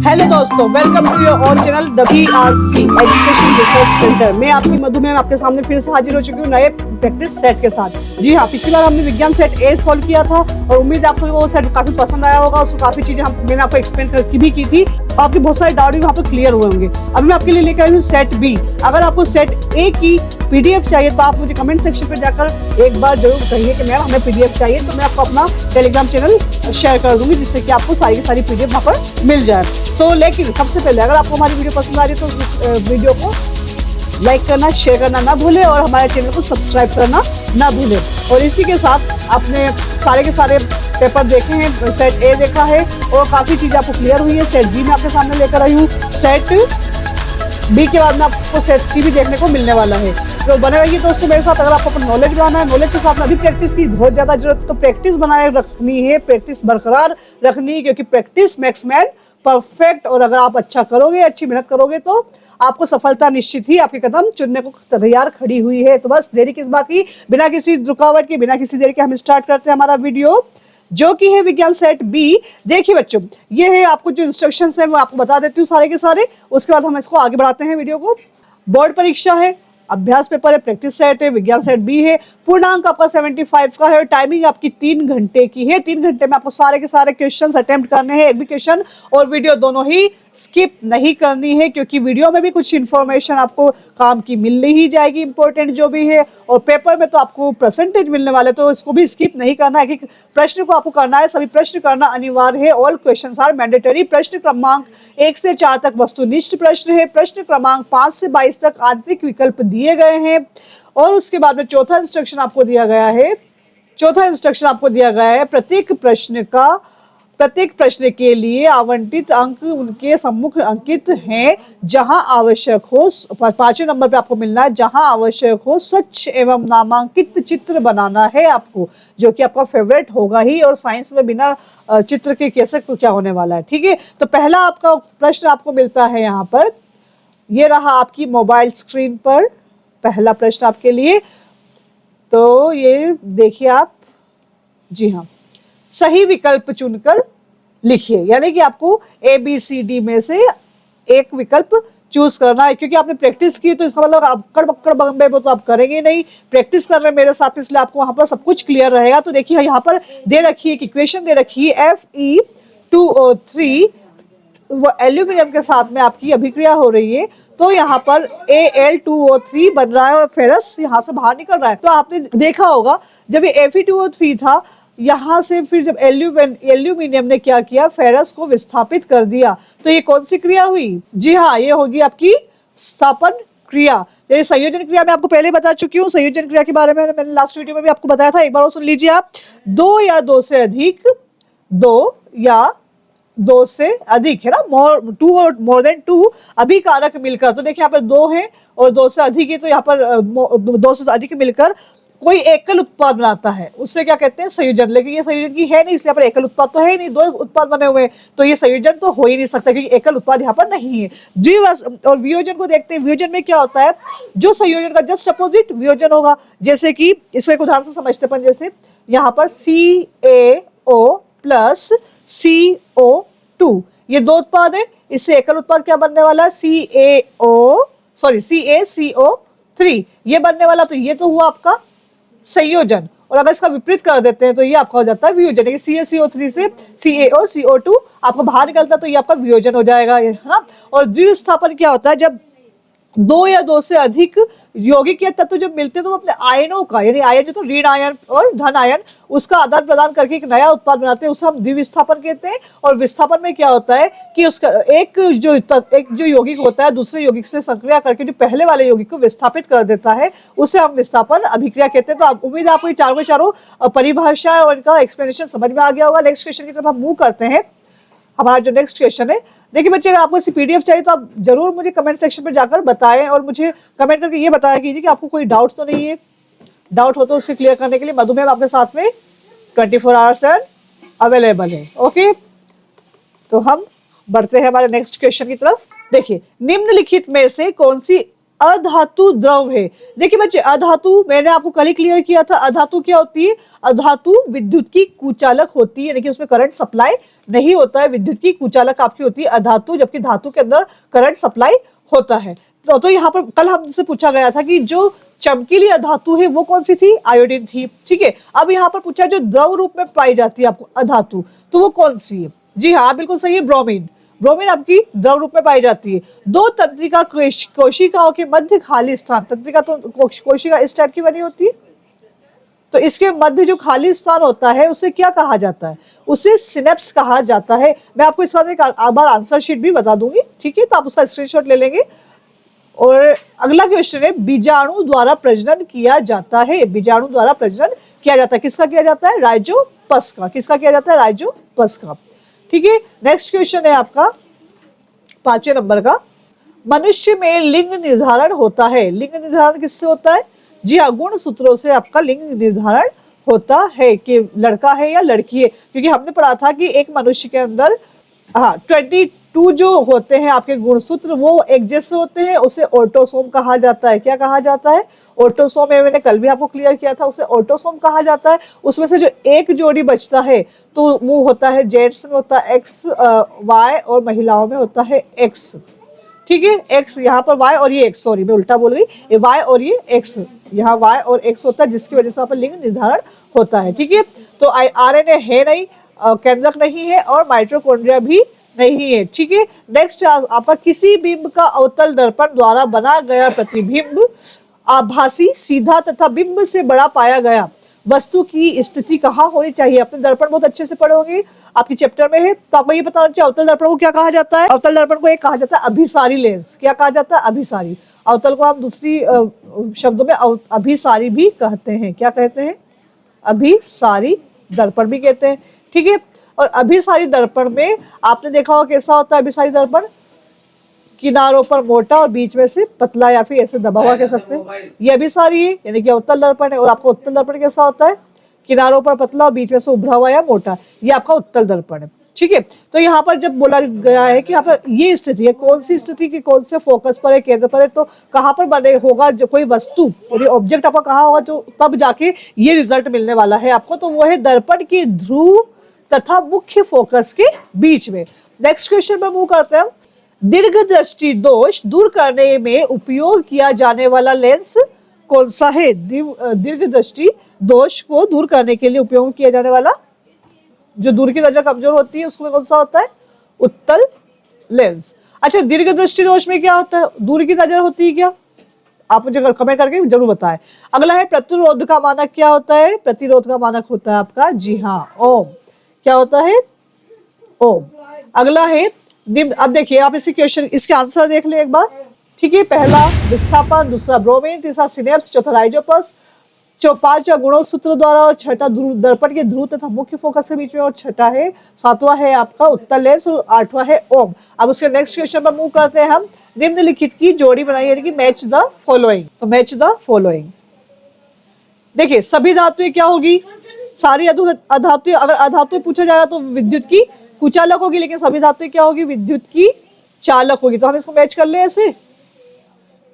Hello दोस्तों, welcome to your own channel the BRC education research centre. मैं आपकी मधु ma'am आपके सामने फिर से हाजिर हो चुकी हूँ नए प्रैक्टिस सेट के साथ। जी हाँ, पिछली बार हमने विज्ञान सेट ए सॉल्व किया था और उम्मीद है आप सभी को वो सेट काफी पसंद आया होगा। उसको काफी चीजें मैंने आपको एक्सप्लेन करके भी की थी और आपके बहुत सारे डाउट भी वहाँ पर क्लियर हुए होंगे। अभी मैं आपके लिए लेकर आई हूँ सेट बी। अगर आपको सेट ए की PDF चाहिए तो आप मुझे कमेंट सेक्शन पर जाकर एक बार जरूर कहिए कि मैम हमें PDF चाहिए, तो मैं आपको अपना टेलीग्राम चैनल शेयर कर दूंगी जिससे कि आपको सारी की सारी PDF वहाँ पर मिल जाए। तो लेकिन सबसे पहले अगर आपको हमारी वीडियो पसंद आ रही है तो उस वीडियो को लाइक करना, शेयर करना ना भूलें और हमारे चैनल को सब्सक्राइब करना ना भूलें। और इसी के साथ आपने सारे के सारे पेपर देखे हैं, सेट ए देखा है और काफ़ी चीज़ें आपको क्लियर हुई है। सेट बी में आपके सामने लेकर आई हूँ। सेट बी के बाद में आपको सेट सी भी देखने को मिलने वाला है। तो बने रहिए दोस्तों मेरे साथ। अगर आपको नॉलेज बनाना है, नॉलेज के साथ में अभी प्रैक्टिस की बहुत ज़्यादा जरूरत है, तो प्रैक्टिस बनाए रखनी है, प्रैक्टिस बरकरार रखनी है, क्योंकि प्रैक्टिस मेक्स मैन परफेक्ट। और अगर आप अच्छा करोगे, अच्छी मेहनत करोगे तो आपको सफलता निश्चित ही आपके कदम चुनने को तैयार खड़ी हुई है। तो बस देरी किस बात की, बिना किसी रुकावट के, बिना किसी देरी के हम स्टार्ट करते हैं हमारा वीडियो, जो कि है विज्ञान सेट बी। देखिए बच्चों, ये है आपको जो इंस्ट्रक्शंस है वो आपको बता देती हूँ सारे के सारे। उसके बाद हम इसको आगे बढ़ाते हैं वीडियो को। बोर्ड परीक्षा है, अभ्यास पेपर है, प्रैक्टिस सेट है, विज्ञान सेट बी है। पूर्णांक आपका 75 का है। टाइमिंग आपकी 3 घंटे की है। 3 घंटे में आपको सारे के सारे क्वेश्चंस अटेम्प्ट करने हैं। एक भी क्वेश्चन और वीडियो दोनों ही स्किप नहीं करनी है, क्योंकि वीडियो में भी कुछ इन्फॉर्मेशन आपको काम की मिल ही जाएगी, इंपॉर्टेंट जो भी है। और पेपर में तो आपको परसेंटेज मिलने वाले, तो इसको भी स्किप नहीं करना है। कि प्रश्न को आपको करना है, सभी प्रश्न करना अनिवार्य है। All questions are mandatory. प्रश्न क्रमांक 1 से 4 तक वस्तुनिष्ठ प्रश्न है। प्रश्न क्रमांक 5 से 22 तक आंतरिक विकल्प दिए गए हैं। और उसके बाद में चौथा इंस्ट्रक्शन आपको दिया गया है, प्रत्येक प्रश्न के लिए आवंटित अंक उनके सम्मुख अंकित हैं। जहां आवश्यक हो, 5वें नंबर पे आपको मिलना है, जहां आवश्यक हो स्वच्छ एवं नामांकित चित्र बनाना है आपको, जो कि आपका फेवरेट होगा ही। और साइंस में बिना चित्र के कैसे क्या होने वाला है, ठीक है। तो पहला आपका प्रश्न आपको मिलता है यहाँ पर, ये रहा आपकी मोबाइल स्क्रीन पर पहला प्रश्न आपके लिए। तो ये देखिए आप, जी हाँ, सही विकल्प चुनकर लिखिए। यानी कि आपको ABCD में से एक विकल्प चूज करना है। क्योंकि आपने प्रैक्टिस की तो इसका मतलब अक्कड़ बक्कड़ बम्बे में तो आप करेंगे नहीं, प्रैक्टिस कर रहे हैं मेरे साथ, इसलिए आपको वहां पर सब कुछ क्लियर रहेगा। तो देखिए यहाँ पर दे रखी है कि इक्वेशन दे रखी है Fe2O3, वो एल्यूमिनियम के साथ में आपकी अभिक्रिया हो रही है। तो यहाँ पर Al2O3 बन रहा है और फेरस यहाँ से बाहर निकल रहा है। तो आपने देखा होगा जब ये Fe2O3 था, यहाँ से फिर जब एल्यूमिनियम ने क्या किया, फेरस को विस्थापित कर दिया। तो ये कौन सी क्रिया हुई? जी हाँ, ये होगी आपकी स्थापन क्रिया। ये संयोजन क्रिया मैं आपको पहले बता चुकी हूँ। संयोजन क्रिया के बारे में मैंने लास्ट वीडियो में भी आपको बताया था, एक बार और सुन लीजिए आप। 2 या 2 से अधिक, 2 या 2 से अधिक है ना, मोर देन 2 अभिकारक मिलकर। तो देखिए यहाँ पर 2 है और 2 से अधिक है, तो यहाँ पर 2 से अधिक मिलकर कोई एकल उत्पाद बनाता है, उससे क्या कहते हैं? संयोजन। लेकिन ये संयोजन की है नहीं, इसलिए यहाँ पर एकल उत्पाद तो है ही नहीं, 2 उत्पाद बने हुए हैं, तो ये संयोजन तो हो ही नहीं सकता, क्योंकि एकल उत्पाद यहाँ पर नहीं है। द्विवचन और वियोजन को देखते हैं। वियोजन में क्या होता है? जो संयोजन का जस्ट अपोजिट वियोजन होगा। जैसे कि इसको एक उदाहरण से समझते हैं, जैसे यहाँ पर CaO प्लस CO2, ये 2 उत्पाद है। इससे एकल उत्पाद क्या बनने वाला है? CaCO3 ये बनने वाला। तो ये तो हुआ आपका संयोजन। और अगर इसका विपरीत कर देते हैं तो ये आपका हो जाता है वियोजन। CaCO3 से CaOCO2 आपको बाहर निकलता है, तो ये आपका वियोजन हो जाएगा, है ना। और द्विस्थापन क्या होता है? जब 2 या 2 से अधिक यौगिक या तत्व जब मिलते हैं तो वो अपने आयनों का, यानी आयन जो तो ऋण आयन और धन आयन, उसका आदान प्रदान करके एक नया उत्पाद बनाते हैं, उसे हम द्विविस्थापन कहते हैं। और विस्थापन में क्या होता है कि उसका एक जो यौगिक होता है दूसरे यौगिक से संक्रिया करके जो पहले वाले यौगिक को विस्थापित कर देता है, उसे हम विस्थापन अभिक्रिया कहते हैं। तो उम्मीद है आपको चारों परिभाषा और इनका एक्सप्लेनेशन समझ में आ गया होगा। नेक्स्ट क्वेश्चन की तरफ हम मूव करते हैं। हमारा जो नेक्स्ट क्वेश्चन है, देखिए बच्चे, अगर आपको इसी PDF चाहिए तो आप जरूर मुझे कमेंट सेक्शन पर जाकर बताएं और मुझे कमेंट करके ये बताया कीजिए कि आपको कोई डाउट तो नहीं है। डाउट हो तो उससे क्लियर करने के लिए मधु मैम आपके साथ में 24 आवर्स अवेलेबल है। ओके, तो हम बढ़ते हैं हमारे नेक्स्ट क्वेश्चन की तरफ। देखिए, निम्नलिखित में से कौन सी अधातु द्रव है। देखिए बच्चे, अधातु मैंने आपको कल ही क्लियर किया था। अधातु क्या होती है? अधातु विद्युत की कुचालक होती है, यानी कि उसमें करंट सप्लाई नहीं होता है। विद्युत की कुचालक आपकी होती है अधातु, जबकि धातु के अंदर करंट सप्लाई होता है। तो यहाँ पर कल हमसे पूछा गया था कि जो चमकीली अधातु है वो कौन सी थी? आयोडीन थी। ठीक है, अब यहाँ पर पूछा जो द्रव रूप में पाई जाती है आपको अधातु, तो वो कौन सी है? जी हाँ, बिल्कुल सही है, ब्रोमीन। ब्रोमीन आपकी द्रव रूप में पाई जाती है। दो तंत्रिका कोशिकाओं के मध्य खाली स्थान, तंत्रिका तो कोशिका इस टाइप की बनी होती है, तो इसके मध्य जो खाली स्थान होता है उसे क्या कहा जाता है? उसे सिनेप्स कहा जाता है। मैं आपको इसका एक बार आंसर शीट भी बता दूंगी, ठीक है, तो आप उसका स्क्रीनशॉट ले लेंगे। और अगला क्वेश्चन है, बीजाणु द्वारा प्रजनन किया जाता है। बीजाणु द्वारा प्रजनन किया जाता है, किसका किया जाता है? राइजोपस का। किसका किया जाता है? राइजोपस का। ठीक है, नेक्स्ट क्वेश्चन है आपका 5वें नंबर का। मनुष्य में लिंग निर्धारण होता है। लिंग निर्धारण किससे होता है? जी हाँ, गुण सूत्रों से आपका लिंग निर्धारण होता है कि लड़का है या लड़की है। क्योंकि हमने पढ़ा था कि एक मनुष्य के अंदर 22 जो होते हैं आपके गुणसूत्र, वो एक जैसे होते हैं, उसे ऑटोसोम कहा जाता है। क्या कहा जाता है? ऑटोसोम है, मैंने कल भी आपको क्लियर किया था, उसे ऑटोसोम कहा जाता है। उसमें से जो एक जोड़ी बचता है तो वो होता है, जेंट्स में होता है एक्स वाई और महिलाओं में होता है एक्स। ठीक है, एक्स यहाँ पर वाई और ये एक्स, सॉरी मैं उल्टा बोल गई, ये वाई और ये एक्स, यहाँ वाई और एक्स होता है, जिसकी वजह से यहाँ पर लिंग निर्धारण होता है। ठीक है, तो आरएनए है नहीं, केंद्रक नहीं है और माइटोकॉन्ड्रिया भी नहीं है। ठीक है, नेक्स्ट आपका किसी बिंब का अवतल दर्पण द्वारा बना गया प्रतिबिंब आभासी, सीधा तथा बिंब से बड़ा पाया गया वस्तु की स्थिति कहाँ होनी चाहिए? अपने दर्पण बहुत अच्छे से पढ़े होंगे, आपकी चैप्टर में है, तो आपको ये बताना चाहिए अवतल दर्पण को क्या कहा जाता है। अवतल दर्पण को एक कहा जाता है अभिसारी लेंस। क्या कहा जाता है? अभिसारी। अवतल को हम दूसरी शब्दों में अभिसारी भी कहते हैं। क्या कहते हैं? अभिसारी दर्पण भी कहते हैं। ठीक है, और अभिसारी दर्पण में आपने देखा होगा कैसा होता है अभिसारी दर्पण? किनारों पर मोटा और बीच में से पतला या फिर ऐसे दबा हुआ कह सकते हैं। ये अभिसारी है, यानी कि उत्तल दर्पण है। और आपका उत्तल दर्पण कैसा होता है? किनारों पर पतला और बीच में से उभरा हुआ या मोटा, ये आपका उत्तल दर्पण है। ठीक है, तो यहाँ पर जब बोला गया है कि यहाँ पर ये स्थिति है, कौन सी स्थिति की कौन से फोकस पर है, केंद्र पर है, तो कहाँ पर बने होगा जो कोई वस्तु और ये ऑब्जेक्ट आपका कहाँ होगा, जो तब जाके ये रिजल्ट मिलने वाला है आपको, तो वो है दर्पण के ध्रुव तथा मुख्य फोकस के बीच में। नेक्स्ट क्वेश्चन पर मूव करते हैं। दीर्घ दृष्टि दोष दूर करने में उपयोग किया जाने वाला लेंस कौन सा है? दीर्घ दृष्टि दोष को दूर करने के लिए उपयोग किया जाने वाला, जो दूर की नजर कमजोर होती है उसमें कौन सा होता है? उत्तल लेंस। अच्छा, दीर्घ दृष्टि दोष में क्या होता है? दूर की नजर होती है क्या? आप मुझे कमेंट करके जरूर बताएं। अगला है प्रतिरोध का मानक। क्या होता है? प्रतिरोध का मानक होता है आपका, जी हाँ, ओम। क्या होता है? ओम। अगला है, अब देखिए आप इसी क्वेश्चन, इसके आंसर देख ले एक बार। ठीक है, पहला विस्थापन, दूसरा ब्रोमीन, तीसरा सिनेप्स, चौथा राइजोपस, पांचवा गुणसूत्र द्वारा और छठा दर्पण के ध्रुव तथा मुख्य फोकस के बीच में, और छठा है, सातवां है आपका उत्तल लेंस और आठवां है ओम। अब उसके नेक्स्ट क्वेश्चन पर मूव करते हैं हम। निम्नलिखित की जोड़ी बनाई, यानी कि मैच द फॉलोइंग। तो मैच द फॉलोइंग, देखिए सभी धातुएं क्या होगी? सारी अधातुएं। अगर अधातुएं पूछा जा रहा तो विद्युत की कुचालक होगी, लेकिन सभी धातुएं क्या होगी? विद्युत की चालक होगी। तो हम इसको मैच कर ले ऐसे।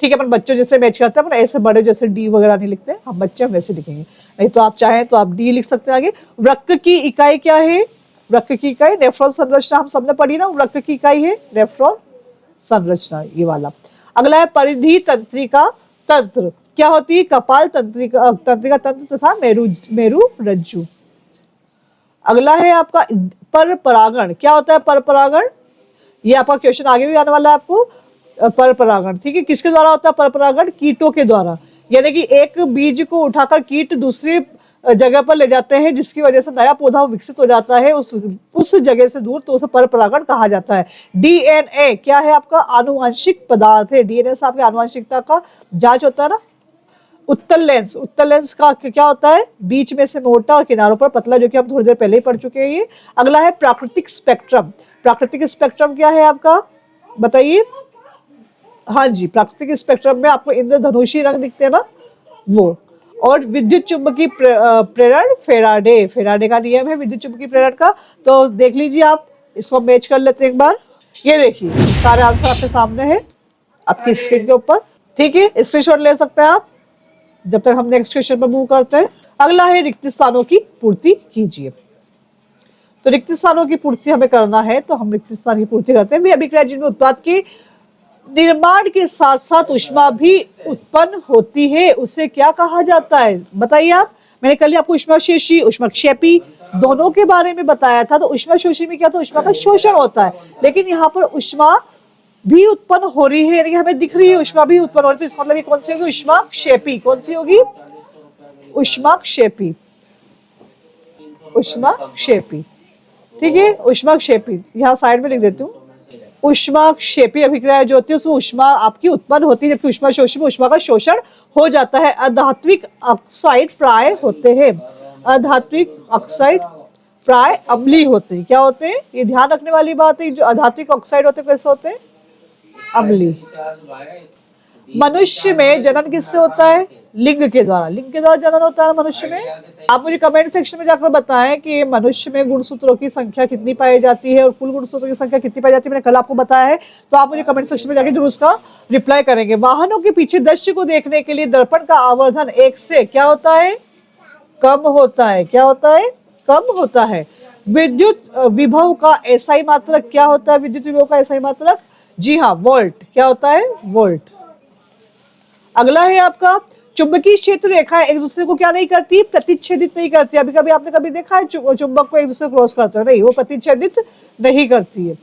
ठीक है, अपन बच्चों जैसे मैच करते हैं, अपन ऐसे बड़े जैसे डी वगैरह नहीं लिखते, हम बच्चे हम वैसे लिखेंगे। नहीं तो आप चाहें तो आप डी लिख सकते हैं आगे। वृक्क की इकाई क्या है? वृक्क की इकाई नेफ्रॉन संरचना, हम सबने पढ़ी ना, वृक्क की इकाई है नेफ्रॉन संरचना, ये वाला। अगला है परिधि तंत्रिका तंत्र। क्या होती है? कपाल तंत्रिका तंत्र तथा मेरु रज्जु। अगला है आपका पर परागण। क्या होता है पर परागण? ये आपका क्वेश्चन आगे भी आने वाला है आपको। पर परागण, ठीक है, किसके द्वारा होता है पर परागण? कीटों के द्वारा। यानी कि एक बीज को उठाकर कीट दूसरी जगह पर ले जाते हैं, जिसकी वजह से नया पौधा विकसित हो जाता है उस जगह से दूर, तो उसे पर परागण कहा जाता है। डीएनए क्या है आपका? आनुवंशिक पदार्थ है। डीएनए से आपकी आनुवंशिकता का जांच होता है ना। उत्तल लेंस, उत्तल लेंस का क्या होता है? बीच में से मोटा और किनारों पर पतला, जो कि हम थोड़ी देर पहले ही पढ़ चुके हैं ये। अगला है प्राकृतिक स्पेक्ट्रम। प्राकृतिक स्पेक्ट्रम क्या है आपका? बताइए। हाँ जी, प्राकृतिक स्पेक्ट्रम में आपको इंद्रधनुषी रंग दिखते हैं ना, वो। और विद्युत चुंबकीय प्रेरण, फेराडे का नियम है विद्युत चुंबकीय प्रेरण का। तो देख लीजिए आप, इसको मैच कर लेते हैं एक बार। ये देखिए सारे आंसर आपके सामने है, आपकी स्क्रीन के ऊपर। ठीक है, स्क्रीनशॉट ले सकते हैं आप जब तक हम नेक्स्ट क्वेश्चन पर मूव करते हैं। अगला है रिक्त स्थानों की पूर्ति कीजिए। तो रिक्त स्थानों की पूर्ति हमें करना है, तो हम रिक्त स्थान की पूर्ति करते हैं। वे अभिक्रिया जिनमें उत्पाद के निर्माण के साथ साथ ऊष्मा भी उत्पन्न होती है, उसे क्या कहा जाता है बताइए आप। मैंने कल ही आपको ऊष्माशेषी ऊष्माक्षेपी दोनों के बारे में बताया था। तो ऊष्माशोषी में क्या था, ऊष्मा का शोषण होता है, लेकिन यहाँ पर ऊष्मा भी उत्पन्न हो रही है, यानी कि हमें दिख रही है ऊष्मा भी उत्पन्न हो रही है। तो इसका मतलब ये कौन सी होगी, ऊष्माक्षेपी। कौन सी होगी, ऊष्माक्षेपी, ऊष्माक्षेपी। ठीक है, ऊष्माक्षेपी, यहाँ साइड में लिख देती हूँ। ऊष्माक्षेपी अभिक्रिया जो होती है उसमें ऊष्मा आपकी उत्पन्न होती है, जबकि ऊष्माशोषी में ऊष्मा का शोषण हो जाता है। अधात्विक ऑक्साइड प्राय होते हैं, अधात्विक ऑक्साइड प्राय अम्लीय होते हैं। क्या होते हैं, ये ध्यान रखने वाली बात है। जो अधात्विक ऑक्साइड होते हैं कैसे होते हैं, अम्लीय। मनुष्य में जनन किससे होता है, लिंग के द्वारा, लिंग के द्वारा जनन होता है मनुष्य में। आप मुझे कमेंट सेक्शन में जाकर बताएं कि मनुष्य में गुणसूत्रों की संख्या कितनी पाई जाती है और कुल गुणसूत्रों की संख्या कितनी पाई जाती है। मैंने कल आपको बताया है, तो आप मुझे कमेंट सेक्शन में जाकर जरूर उसका रिप्लाई करेंगे। वाहनों के पीछे दृश्य को देखने के लिए दर्पण का आवर्धन 1 से क्या होता है, कम होता है। क्या होता है, कम होता है। विद्युत विभव का एसआई मात्रक क्या होता है, विद्युत विभव का एसआई मात्रक, जी हाँ, वोल्ट। क्या होता है, वोल्ट। अगला है आपका चुंबकीय क्षेत्र रेखा एक दूसरे को क्या नहीं करती, प्रतिच्छेदित नहीं करती। अभी कभी आपने कभी देखा है चुंबक को एक दूसरे क्रॉस करते हैं, नहीं, वो प्रतिच्छेदित नहीं करती है।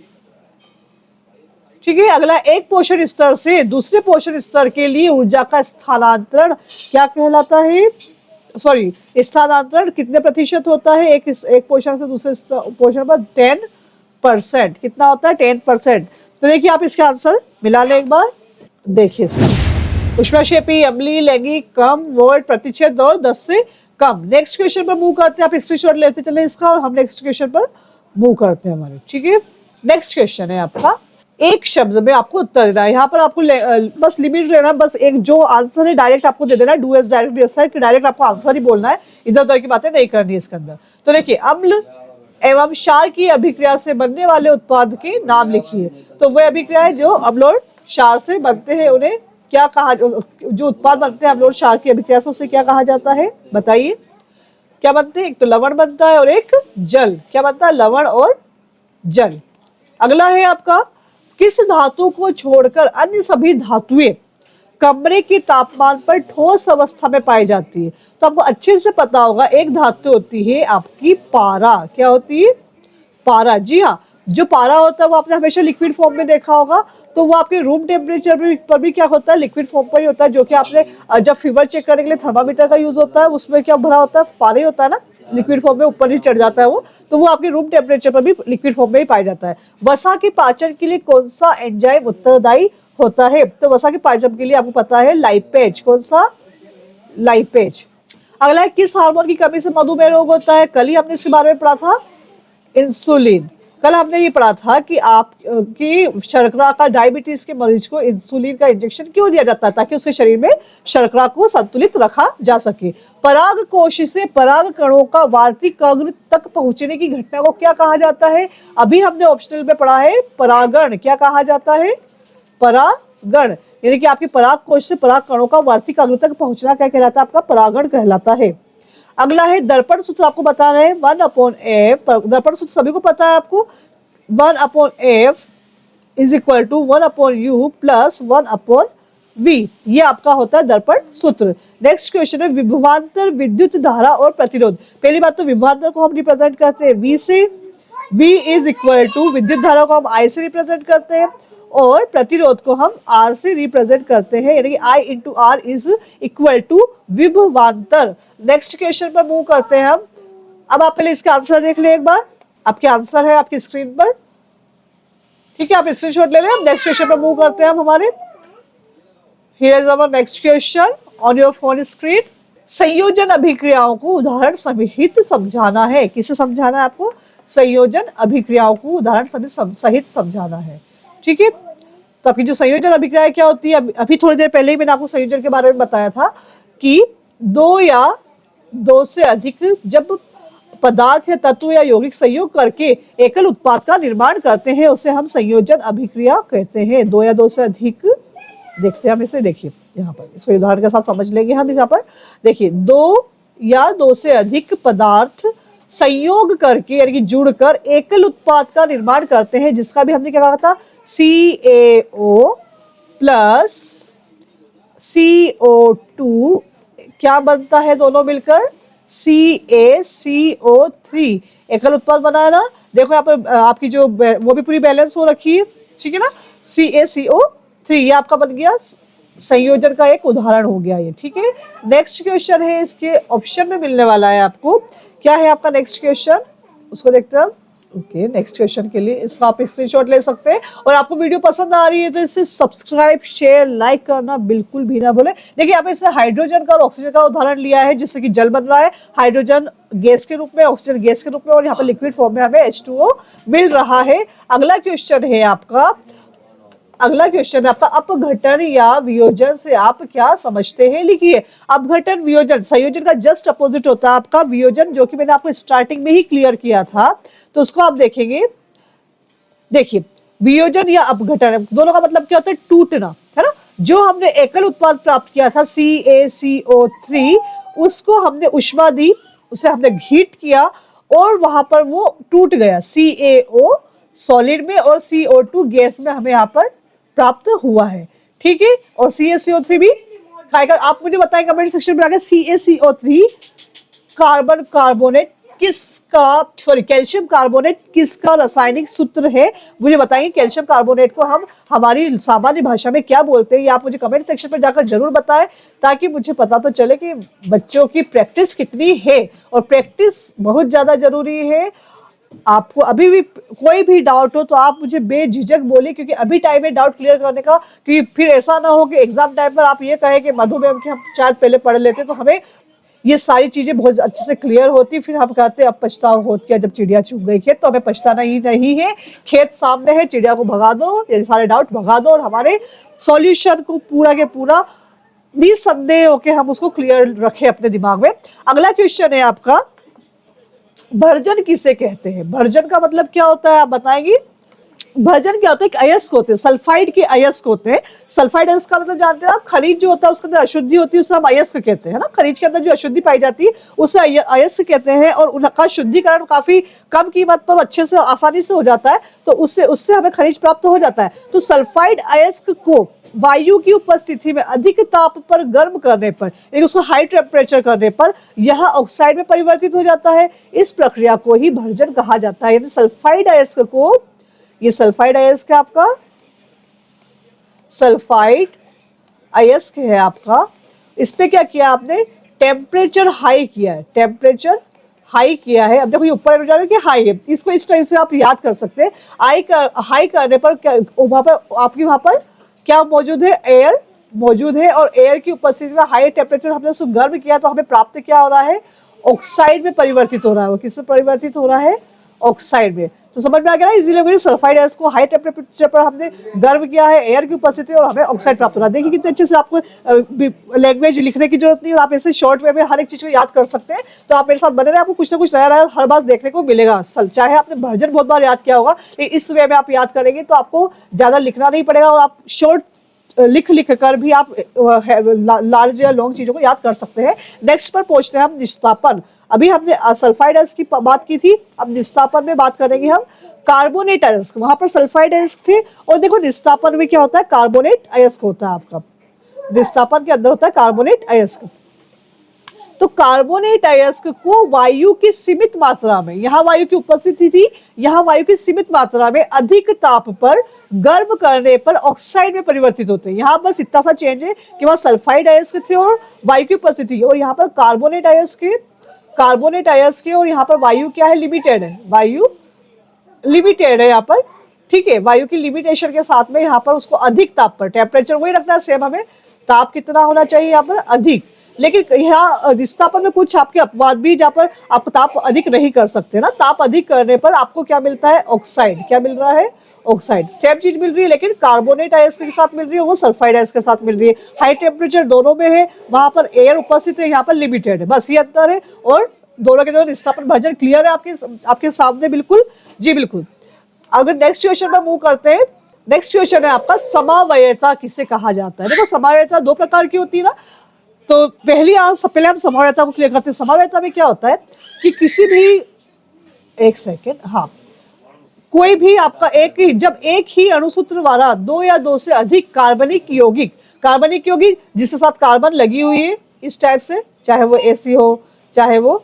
ठीक है, अगला एक पोषण स्तर से दूसरे पोषण स्तर के लिए ऊर्जा का स्थानांतरण क्या कहलाता है, सॉरी, स्थानांतरण कितने प्रतिशत होता है, एक पोषण से दूसरे पोषण पर 10%। कितना होता है, 10%। तो देखिए आप इसका आंसर मिला लें एक बार, देखिए इसका ऊष्माक्षेपी, अम्लीय, लैंगिक, कम, वोल्ट, प्रतिच्छेद और 10 से कम। नेक्स्ट क्वेश्चन पर मूव करते हैं। आप स्क्रीनशॉट लेते चले इसका और हम नेक्स्ट क्वेश्चन पर मूव करते हैं हमारे। ठीक है, नेक्स्ट क्वेश्चन है आपका, एक शब्द में आपको उत्तर देना है। यहाँ पर आपको बस लिमिट रहना, बस एक जो आंसर है डायरेक्ट आपको दे देना है। डू एज डायरेक्ट, डायरेक्ट आपको आंसर ही बोलना है, इधर उधर की बातें नहीं करनी है इसके अंदर। तो देखिए, अम्ल एवं क्षार की अभिक्रिया से बनने वाले उत्पाद के नाम लिखिए। तो वह अभिक्रिया है जो अम्ल और क्षार से बनते हैं, उन्हें क्या कहा, जो उत्पाद बनते हैं अम्ल और क्षार की अभिक्रिया से, उसे क्या कहा जाता है बताइए। क्या बनते हैं, एक तो लवण बनता है और एक जल। क्या बनता है, लवण और जल। अगला है आपका, किस धातु को छोड़कर अन्य सभी धातुएं कमरे के तापमान पर ठोस अवस्था में पाई जाती है। तो आपको अच्छे से पता होगा, एक धातु होती है आपकी पारा। क्या होती है, पारा। जी हाँ, जो पारा होता है वो आपने हमेशा लिक्विड फॉर्म में देखा होगा। तो वो आपके रूम टेम्परेचर पर भी क्या होता है, लिक्विड फॉर्म पर ही होता है। जो कि आपने जब फीवर चेक करने के लिए थर्मामीटर का यूज होता है, उसमें क्या भरा होता है, पारा ही होता है ना, लिक्विड फॉर्म में ऊपर ही चढ़ जाता है वो। तो वो आपके रूम टेम्परेचर पर भी लिक्विड फॉर्म में ही पाया जाता है। वसा के पाचन के लिए कौन सा एंजाइम उत्तरदायी होता है, तो वसा के पाचन के लिए आपको पता है लाइपेज। कौन सा, लाइपेज। अगला है, किस हार्मोन की कमी से मधुमेह रोग होता है। कल ही हमने इसके बारे में पढ़ा था, इंसुलिन। कल हमने ये पढ़ा था कि आपकी शर्करा का, डायबिटीज के मरीज को इंसुलिन का इंजेक्शन क्यों दिया जाता है, ताकि उसके शरीर में शर्करा को संतुलित रखा जा सके। पराग कोश से पराग कणों का वार्तिक अग्र तक पहुंचने की घटना को क्या कहा जाता है। अभी हमने ऑप्शनल में पढ़ा है परागण। क्या कहा जाता है, परागण। यानी कि आपके पराग कोश से पराग कणों का वार्तिक अग्र तक पहुंचना क्या कहलाता है, आपका परागण कहलाता है। अगला है दर्पण सूत्र, आपको बता रहे हैं 1/f। दर्पण सूत्र सभी को पता है आपको, 1/f is equal to 1/u plus 1/v। ये आपका होता है दर्पण सूत्र। नेक्स्ट क्वेश्चन है, विभवांतर विद्युत धारा और प्रतिरोध। पहली बात तो विभवांतर को हम रिप्रेजेंट करते हैं v से, v इज इक्वल टू विद्युत धारा को हम I से रिप्रेजेंट करते हैं और प्रतिरोध को हम R से रिप्रेजेंट करते हैं, यानी कि I into R is equal to विभवांतर। नेक्स्ट क्वेश्चन पर मूव करते हैं हम। अब आप पहले इसका आंसर देख लें एक बार, आपके आंसर है आपकी स्क्रीन पर। ठीक है, आप स्क्रीनशॉट ले लें। नेक्स्ट क्वेश्चन पर मूव करते हैं हम हमारे। Here is our next question on your phone screen. संयोजन अभिक्रियाओं को उदाहरण सहित समझाना है। किसे समझाना है आपको, संयोजन अभिक्रियाओं को उदाहरण सहित समझाना है। ठीक है, तो आपकी जो संयोजन अभिक्रिया क्या होती है, अभी थोड़ी देर पहले ही मैंने आपको संयोजन के बारे में बताया था कि दो या दो से अधिक जब पदार्थ या तत्व या यौगिक संयोग करके एकल उत्पाद का निर्माण करते हैं, उसे हम संयोजन अभिक्रिया कहते हैं। दो या दो से अधिक देखते हैं हम इसे, देखिए यहाँ पर इसको उदाहरण के साथ समझ लेंगे हम। यहाँ पर देखिए, दो या दो से अधिक पदार्थ संयोग करके यानी कि जुड़कर एकल उत्पाद का निर्माण करते हैं, जिसका भी हमने क्या कहा था, CaO प्लस CO2 क्या बनता है, दोनों मिलकर CaCO3 एकल उत्पाद बना है ना। देखो यहाँ पर आपकी जो वो भी पूरी बैलेंस हो रखी है, ठीक है ना। CaCO3 ये आपका बन गया संयोजन का एक उदाहरण हो गया ये, ठीक है। नेक्स्ट क्वेश्चन है, इसके ऑप्शन में मिलने वाला है आपको। क्या है आपका नेक्स्ट क्वेश्चन, उसको देखते हैं हम। ओके, नेक्स्ट क्वेश्चन के लिए इसका आप स्क्रीनशॉट ले सकते हैं। और आपको वीडियो पसंद आ रही है तो इसे सब्सक्राइब, शेयर, लाइक करना बिल्कुल भी ना भूलें। देखिए यहाँ पे इसने हाइड्रोजन का और ऑक्सीजन का उदाहरण लिया है, जिससे कि जल बन रहा है, हाइड्रोजन गैस के रूप में, ऑक्सीजन गैस के रूप में, और यहाँ पर लिक्विड फॉर्म में हमें H2O मिल रहा है। अगला क्वेश्चन है आपका, अगला क्वेश्चन है आपका, अपघटन या वियोजन से आप क्या समझते हैं, लिखिए। अपघटन वियोजन संयोजन का जस्ट अपोजिट होता है आपका वियोजन, जो कि मैंने आपको स्टार्टिंग में ही क्लियर किया था, तो उसको आप देखेंगे। देखिए, वियोजन या अपघटन दोनों का मतलब क्या होता है, टूटना, है ना। जो हमने एकल उत्पाद प्राप्त किया था CaCO3, उसको हमने ऊष्मा दी, उसे हमने हीट किया और वहां पर वो टूट गया, CaO सॉलिड में और CO2 गैस में हमें यहाँ पर प्राप्त हुआ है, ठीक है। और CaCO3 भी खाएगा। आप मुझे बताएं कमेंट सेक्शन में आकर CaCO3 कार्बन कार्बोनेट किसका, सॉरी कैल्शियम कार्बोनेट किसका रासायनिक सूत्र है, मुझे बताएंगे। कैल्शियम कार्बोनेट को हम हमारी सामान्य भाषा में क्या बोलते हैं, ये आप मुझे कमेंट सेक्शन पर जाकर जरूर बताएं, ताकि मुझे पता तो चले कि बच्चों की प्रैक्टिस कितनी है। और प्रैक्टिस बहुत ज्यादा जरूरी है। आपको अभी भी कोई भी डाउट हो तो आप मुझे बेझिझक बोलिए, क्योंकि अभी टाइम है डाउट क्लियर करने का। क्योंकि फिर ऐसा ना हो कि एग्जाम टाइम पर आप ये कहें कि मधु मैम की हम शायद पहले पढ़ लेते, तो हमें ये सारी चीजें बहुत अच्छे से क्लियर होती, फिर हम कहते अब पछतावा हो गया जब चिड़िया चुग गई खेत। तो हमें पछताना ही नहीं है, खेत सामने है, चिड़िया को भगा दो, ये सारे डाउट भगा दो और हमारे सॉल्यूशन को पूरा के पूरा निसंदेह होके हम उसको क्लियर रखें अपने दिमाग में। अगला क्वेश्चन है आपका, भर्जन किसे कहते हैं। भर्जन का मतलब क्या होता है, आप बताएंगी। भर्जन क्या होता है, एक अयस्क होते हैं, सल्फाइड के अयस्क होते हैं। सल्फाइड अयस्क का मतलब जानते हैं आप, खनिज जो होता है उसके अंदर अशुद्धि होती है, उसे हम अयस्क कहते हैं, है ना। खनिज के अंदर जो अशुद्धि पाई जाती है उसे अयस्क कहते हैं, और उनका शुद्धिकरण काफी कम कीमत पर अच्छे से आसानी से हो जाता है, तो उससे हमें खनिज प्राप्त हो जाता है। तो सल्फाइड अयस्क को वायु की उपस्थिति में अधिक ताप पर गर्म करने पर, यानी उसको हाई टेम्परेचर करने पर यह ऑक्साइड में परिवर्तित हो जाता है। इस प्रक्रिया को ही भर्जन कहा जाता है। यानी सल्फाइड अयस्क को, ये सल्फाइड अयस्क है आपका, सल्फाइड अयस्क है आपका, इस पे क्या किया आपने, टेम्परेचर हाई किया है, टेम्परेचर हाई किया है। अब देखो ये ऊपर जा रहा है कि हाई है, इसको इस तरह से आप याद कर सकते हैं। हाई करने पर क्या वहां पर आपकी, वहां पर क्या मौजूद है, एयर मौजूद है, और एयर की उपस्थिति में हाई टेम्परेचर हमने उसको गर्म किया, तो हमें प्राप्त क्या हो रहा है, ऑक्साइड में परिवर्तित हो रहा है। वो किसमें परिवर्तित हो रहा है, ऑक्साइड में। तो समझ में आ गया ना, इजीली सल्फाइड गैस को हाई टेम्परेचर पर हमने गर्म किया है, एयर की उपस्थिति, और हमें ऑक्साइड प्राप्त हो रहा है। देखिए कितने अच्छे से आपको लैंग्वेज लिखने की जरूरत नहीं, और आप ऐसे शॉर्ट वे में हर एक चीज को याद कर सकते हैं। तो आप मेरे साथ बने रहे, आपको कुछ ना कुछ नया नया हर बार देखने को मिलेगा। चाहे आपने भर्जन बहुत बार याद किया होगा, इस वे में आप याद करेंगे तो आपको ज्यादा लिखना नहीं पड़ेगा, और आप शॉर्ट लिख कर भी आप लार्ज या लॉन्ग चीजों को याद कर सकते हैं। नेक्स्ट पर पहुंचते हैं हम, निस्तापन। अभी हमने सल्फाइड अयस्क की बात की थी, अब निस्तापन में बात करेंगे हम। कार्बोनेट अयस्क, वहां पर सल्फाइड अयस्क थे, और देखो निस्तापन में क्या होता है, कार्बोनेट अयस्क होता है आपका। निस्तापन के अंदर होता है कार्बोनेट अयस्क। तो कार्बोनेट अयस्क को वायु की सीमित मात्रा में, यहाँ वायु की उपस्थिति थी, यहाँ वायु की सीमित मात्रा में अधिक ताप पर गर्म करने पर ऑक्साइड में परिवर्तित होते हैं। यहाँ बस इतना सा चेंज है कि वहाँ सल्फाइड अयस्क थे और वायु की उपस्थिति, और यहाँ पर कार्बोनेट अयस्क है, और यहाँ पर वायु क्या है, लिमिटेड है, वायु लिमिटेड है यहाँ पर, ठीक है। वायु की लिमिटेशन के साथ में यहाँ पर उसको अधिक ताप पर, टेम्परेचर वही रखना है सेम, हमें ताप कितना होना चाहिए यहाँ पर, अधिक। लेकिन यहाँ निस्तापन में कुछ आपके अपवाद भी, जहाँ पर आप ताप अधिक नहीं कर सकते ना। ताप अधिक करने पर आपको क्या मिलता है, ऑक्साइड। क्या मिल रहा है, ऑक्साइड। सेम चीज मिल रही है, लेकिन कार्बोनेट अयस्क के साथ मिल रही है, वो सल्फाइड अयस्क के साथ मिल रही है। हाई टेम्परेचर दोनों में है, वहां पर एयर उपस्थित है, यहाँ पर लिमिटेड है, बस ये अंतर है। और दोनों के दोनों निस्तापन भर्जन क्लियर है आपके सामने, बिल्कुल जी बिल्कुल। अगर नेक्स्ट क्वेश्चन पर मूव करते हैं, नेक्स्ट क्वेश्चन है आपका, समवायता किसे कहा जाता है। देखो समवायता दो प्रकार की होती है ना, तो पहले हम समवायता को क्लियर करते हैं। समवायता में क्या होता है कि किसी भी, एक सेकेंड, हाँ, कोई भी आपका जब एक ही अणुसूत्र वाला दो या दो से अधिक कार्बनिक यौगिक जिसके साथ कार्बन लगी हुई है इस टाइप से, चाहे वो ऐसी हो चाहे वो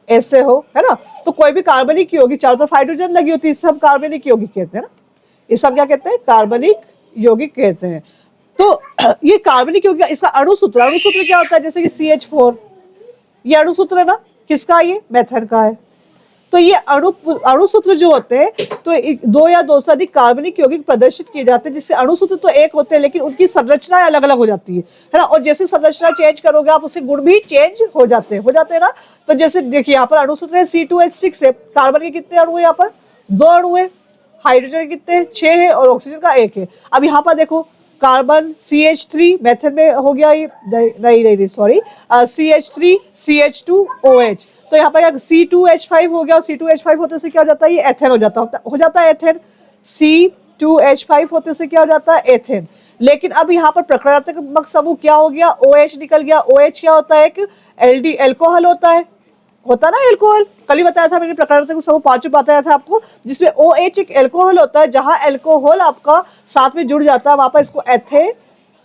ऐसे हो, है ना, तो कोई भी कार्बनिक यौगिक, चारों तरफ हाइड्रोजन लगी होती है, इसे हम कार्बनिक यौगिक कहते हैं ना, इसे हम क्या कहते हैं, कार्बनिक यौगिक कहते हैं। तो ये कार्बनिक यौगिक, इसका अणुसूत्र क्या होता है, जैसे कि CH4, ये अणुसूत्र है ना, किसका, ये मेथेन का है। तो ये अणुसूत्र जो होते हैं, तो दो या दो से अधिक कार्बनिक यौगिक प्रदर्शित किए जाते हैं, जिससे अणुसूत्र तो एक होते हैं लेकिन उनकी संरचनाएं अलग अलग हो जाती है ना। और जैसे संरचना चेंज करोगे आप, उससे गुण भी चेंज हो जाते हैं ना। तो जैसे देखिए यहाँ पर अणुसूत्र है C2H6 है, कार्बन के कितने अणु है, यहाँ पर 2 अणु है, हाइड्रोजन कितने हैं, 6 है, और ऑक्सीजन का 1 है। अब यहाँ पर देखो कार्बन CH3 मेथड में हो गया ये, नहीं सॉरी, CH3 CH2OH, तो यहाँ पर C2H5 हो गया, और C2H5 होते से क्या हो जाता है, ये एथेन हो जाता है एथेन। C2H5 होते से क्या हो जाता है, एथेन। लेकिन अब यहाँ पर प्रकृतिक समूह क्या हो गया, OH निकल गया। OH क्या होता है, एक LD एल्कोहल होता है ना, एल्कोहल कल ही बताया था मैंने, प्रकृतिक समूह 5 बताया था आपको, जिसमें OH एक एल्कोहल होता है। जहां एल्कोहल आपका साथ में जुड़ जाता है, वहां पर इसको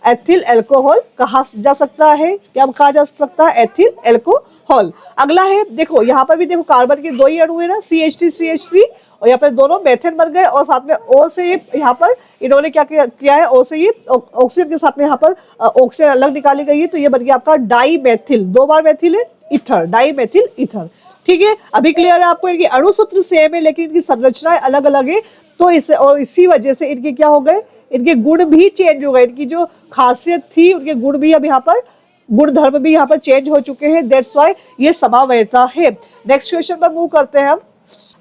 एथिल एल्कोहल कहा जा सकता है। क्या कहा जा सकता है, एथिल एल्कोहल। अगला है, देखो यहाँ पर भी देखो कार्बन के 2 ही अणु है ना, CH3 और यहाँ पर दोनों मेथेन बन गए, और साथ में O से ये यहाँ पर इन्होंने क्या किया है, O से ये ऑक्सीजन के साथ में यहाँ पर ऑक्सीजन अलग निकाली गई है, तो ये बन गया आपका डाईमेथिल, 2 बार मेथिल है, ईथर, डाईमेथिल ईथर। ठीक है, अभी क्लियर है आपको, इनकी अणुसूत्र सेम है लेकिन इनकी संरचनाएं अलग अलग है। तो इसी वजह से इनके क्या हो गए, इनके गुण भी चेंज हो गए, इनकी जो खासियत थी उनके गुण भी अब यहाँ पर, गुण धर्म भी यहाँ पर चेंज हो चुके हैं। दैट्स व्हाई ये समवायता है। नेक्स्ट क्वेश्चन पर मूव करते हैं हम।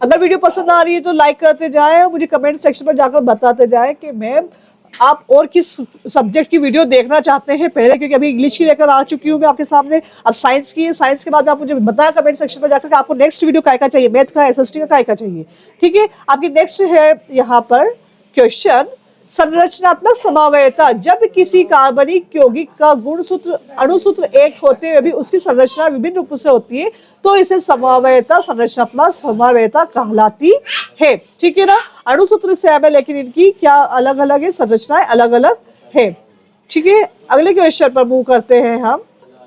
अगर वीडियो पसंद आ रही है तो लाइक करते जाएं और मुझे कमेंट सेक्शन पर जाकर बताते जाएं कि मैम आप और किस सब्जेक्ट की वीडियो देखना चाहते हैं पहले, क्योंकि अभी इंग्लिश की लेकर आ चुकी हूँ मैं आपके सामने, अब साइंस की है। साइंस के बाद आप मुझे बताया कमेंट सेक्शन पर जाकर कि आपको नेक्स्ट वीडियो काय का चाहिए, मैथ का, SST का, काय का चाहिए। ठीक है, आपकी नेक्स्ट है यहाँ पर क्वेश्चन, संरचनात्मक समवायता। जब किसी कार्बनिक यौगिक का अणुसूत्र एक होते हुए भी उसकी संरचना विभिन्न रूपों से होती है, तो इसे समवायता, संरचनात्मक समवायता कहलाती है। ठीक है ना, अणुसूत्र सेम है लेकिन इनकी क्या अलग अलग है, संरचनाएं अलग अलग है। ठीक है, अगले क्वेश्चन पर मूव करते हैं हम।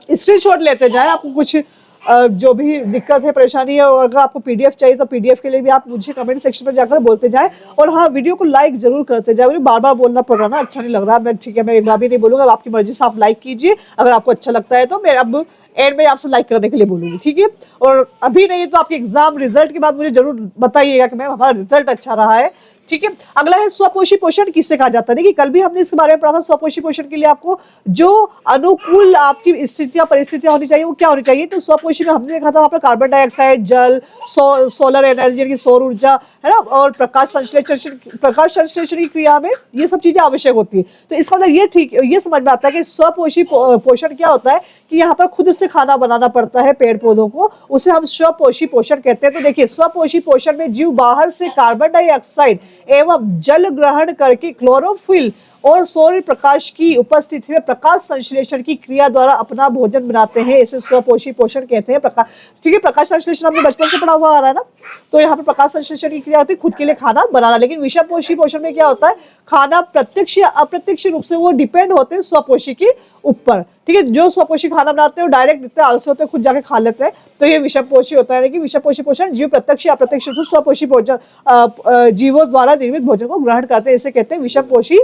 स्क्रीनशॉट लेते जाए, आपको कुछ जो भी दिक्कत है, परेशानी है, और अगर आपको PDF चाहिए तो PDF के लिए भी आप मुझे कमेंट सेक्शन में जाकर बोलते जाएं। और हाँ, वीडियो को लाइक जरूर करते जाए, मुझे बार बार बोलना पड़ रहा ना, अच्छा नहीं लग रहा। मैं ठीक है, मैं एक बार भी नहीं बोलूंगा, आपकी मर्जी से आप लाइक कीजिए, अगर आपको अच्छा लगता है तो। मैं अब एंड में आपसे लाइक करने के लिए बोलूंगी, ठीक है। और अभी नहीं तो आपके एग्जाम रिजल्ट के बाद मुझे जरूर बताइएगा कि मैम हमारा रिजल्ट अच्छा रहा है, ठीक है। अगला है स्वपोषी पोषण किससे कहा जाता है। देखिए कल भी हमने इसके बारे में पढ़ा था। स्वपोषी पोषण के लिए आपको जो अनुकूल आपकी स्थितियां परिस्थितियां होनी चाहिए वो क्या होनी चाहिए। तो स्वपोषी में हमने देखा था वहां पर कार्बन डाइऑक्साइड, जल, सोलर एनर्जी यानी सौर ऊर्जा, है ना, और प्रकाश संश्लेषण की क्रिया में ये सब चीजें आवश्यक होती है। तो इसका मतलब ये समझ में आता है कि स्वपोषी पोषण क्या होता है कि यहाँ पर खुद से खाना बनाना पड़ता है पेड़ पौधों को, उसे हम स्वपोषी पोषण कहते हैं। तो देखिए स्वपोषी पोषण में जीव बाहर से कार्बन डाइऑक्साइड एवं जल ग्रहण करके क्लोरोफिल और सूर्य प्रकाश की उपस्थिति में प्रकाश संश्लेषण की क्रिया द्वारा अपना भोजन बनाते हैं। इसे स्वपोषी पोषण कहते हैं। ठीक है, प्रकाश संश्लेषण हमने बचपन से पढ़ा हुआ आ रहा है ना। तो यहाँ पर प्रकाश संश्लेषण की क्रिया होती है खुद के लिए खाना बनाना। लेकिन विषमपोषी पोषण में क्या होता है, खाना प्रत्यक्ष या अप्रत्यक्ष रूप से वो डिपेंड होते हैं स्वपोषी के ऊपर। ठीक है, जो स्वपोषी खाना बनाते हैं वो डायरेक्ट इतने आलसी होते हैं, खुद जाके खा लेते हैं, तो ये विषमपोषी होता है। लेकिन विषमपोषी पोषण जीव प्रत्यक्ष या अप्रत्यक्ष रूप से स्वपोषी भोजन जीवों द्वारा निर्मित भोजन को ग्रहण करते हैं। इसे कहते हैं विषमपोषी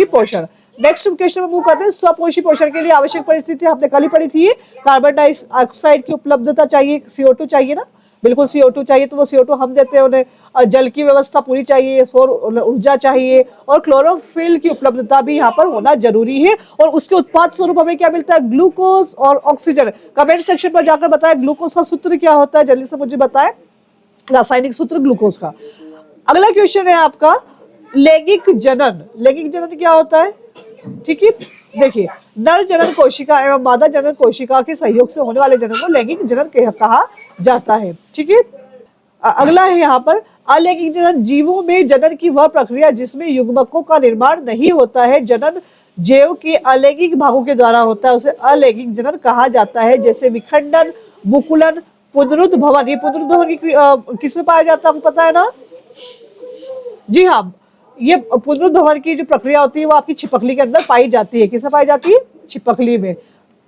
पोषण। नेक्स्ट क्वेश्चन में मूव करते हैं। स्वपोषी पोषण के लिए आवश्यक परिस्थिति हमने कल ही पढ़ी थी। कार्बन डाइऑक्साइड की उपलब्धता चाहिए, CO2 चाहिए ना, बिल्कुल CO2 चाहिए, तो वो CO2 हम देते हैं उन्हें। जल की व्यवस्था पूरी चाहिए, सौर ऊर्जा चाहिए, और क्लोरोफिल की उपलब्धता भी यहाँ पर होना जरूरी है। और उसके उत्पाद स्वरूप हमें क्या मिलता है, ग्लूकोज और ऑक्सीजन। कमेंट सेक्शन पर जाकर बताएं ग्लूकोज का सूत्र क्या होता है, जल्दी से मुझे बताएं रासायनिक सूत्र ग्लूकोज का। अगला क्वेश्चन है आपका लैंगिक जनन। लैंगिक जनन क्या होता है, ठीक है। देखिए नर जनन कोशिका एवं मादा जनन कोशिका के सहयोग से होने वाले जनन को लैंगिक जनन कहा जाता है। ठीक है, अगला है यहाँ पर अलैंगिक जनन जीवों में जनन की वह प्रक्रिया जिसमें युग्मकों का निर्माण नहीं होता है। जनन जैव के अलैंगिक भागों के द्वारा होता है, उसे अलैंगिक जनन कहा जाता है। जैसे विखंडन, मुकुलन, पुनरुद्भवन। ये पुनरुद्भवन किसमें पाया जाता है आपको पता है ना? जी हाँ, ये पुनरुद्भवन की जो प्रक्रिया होती है वो आपकी छिपकली के अंदर पाई जाती है। किसमें पाई जाती है? छिपकली में,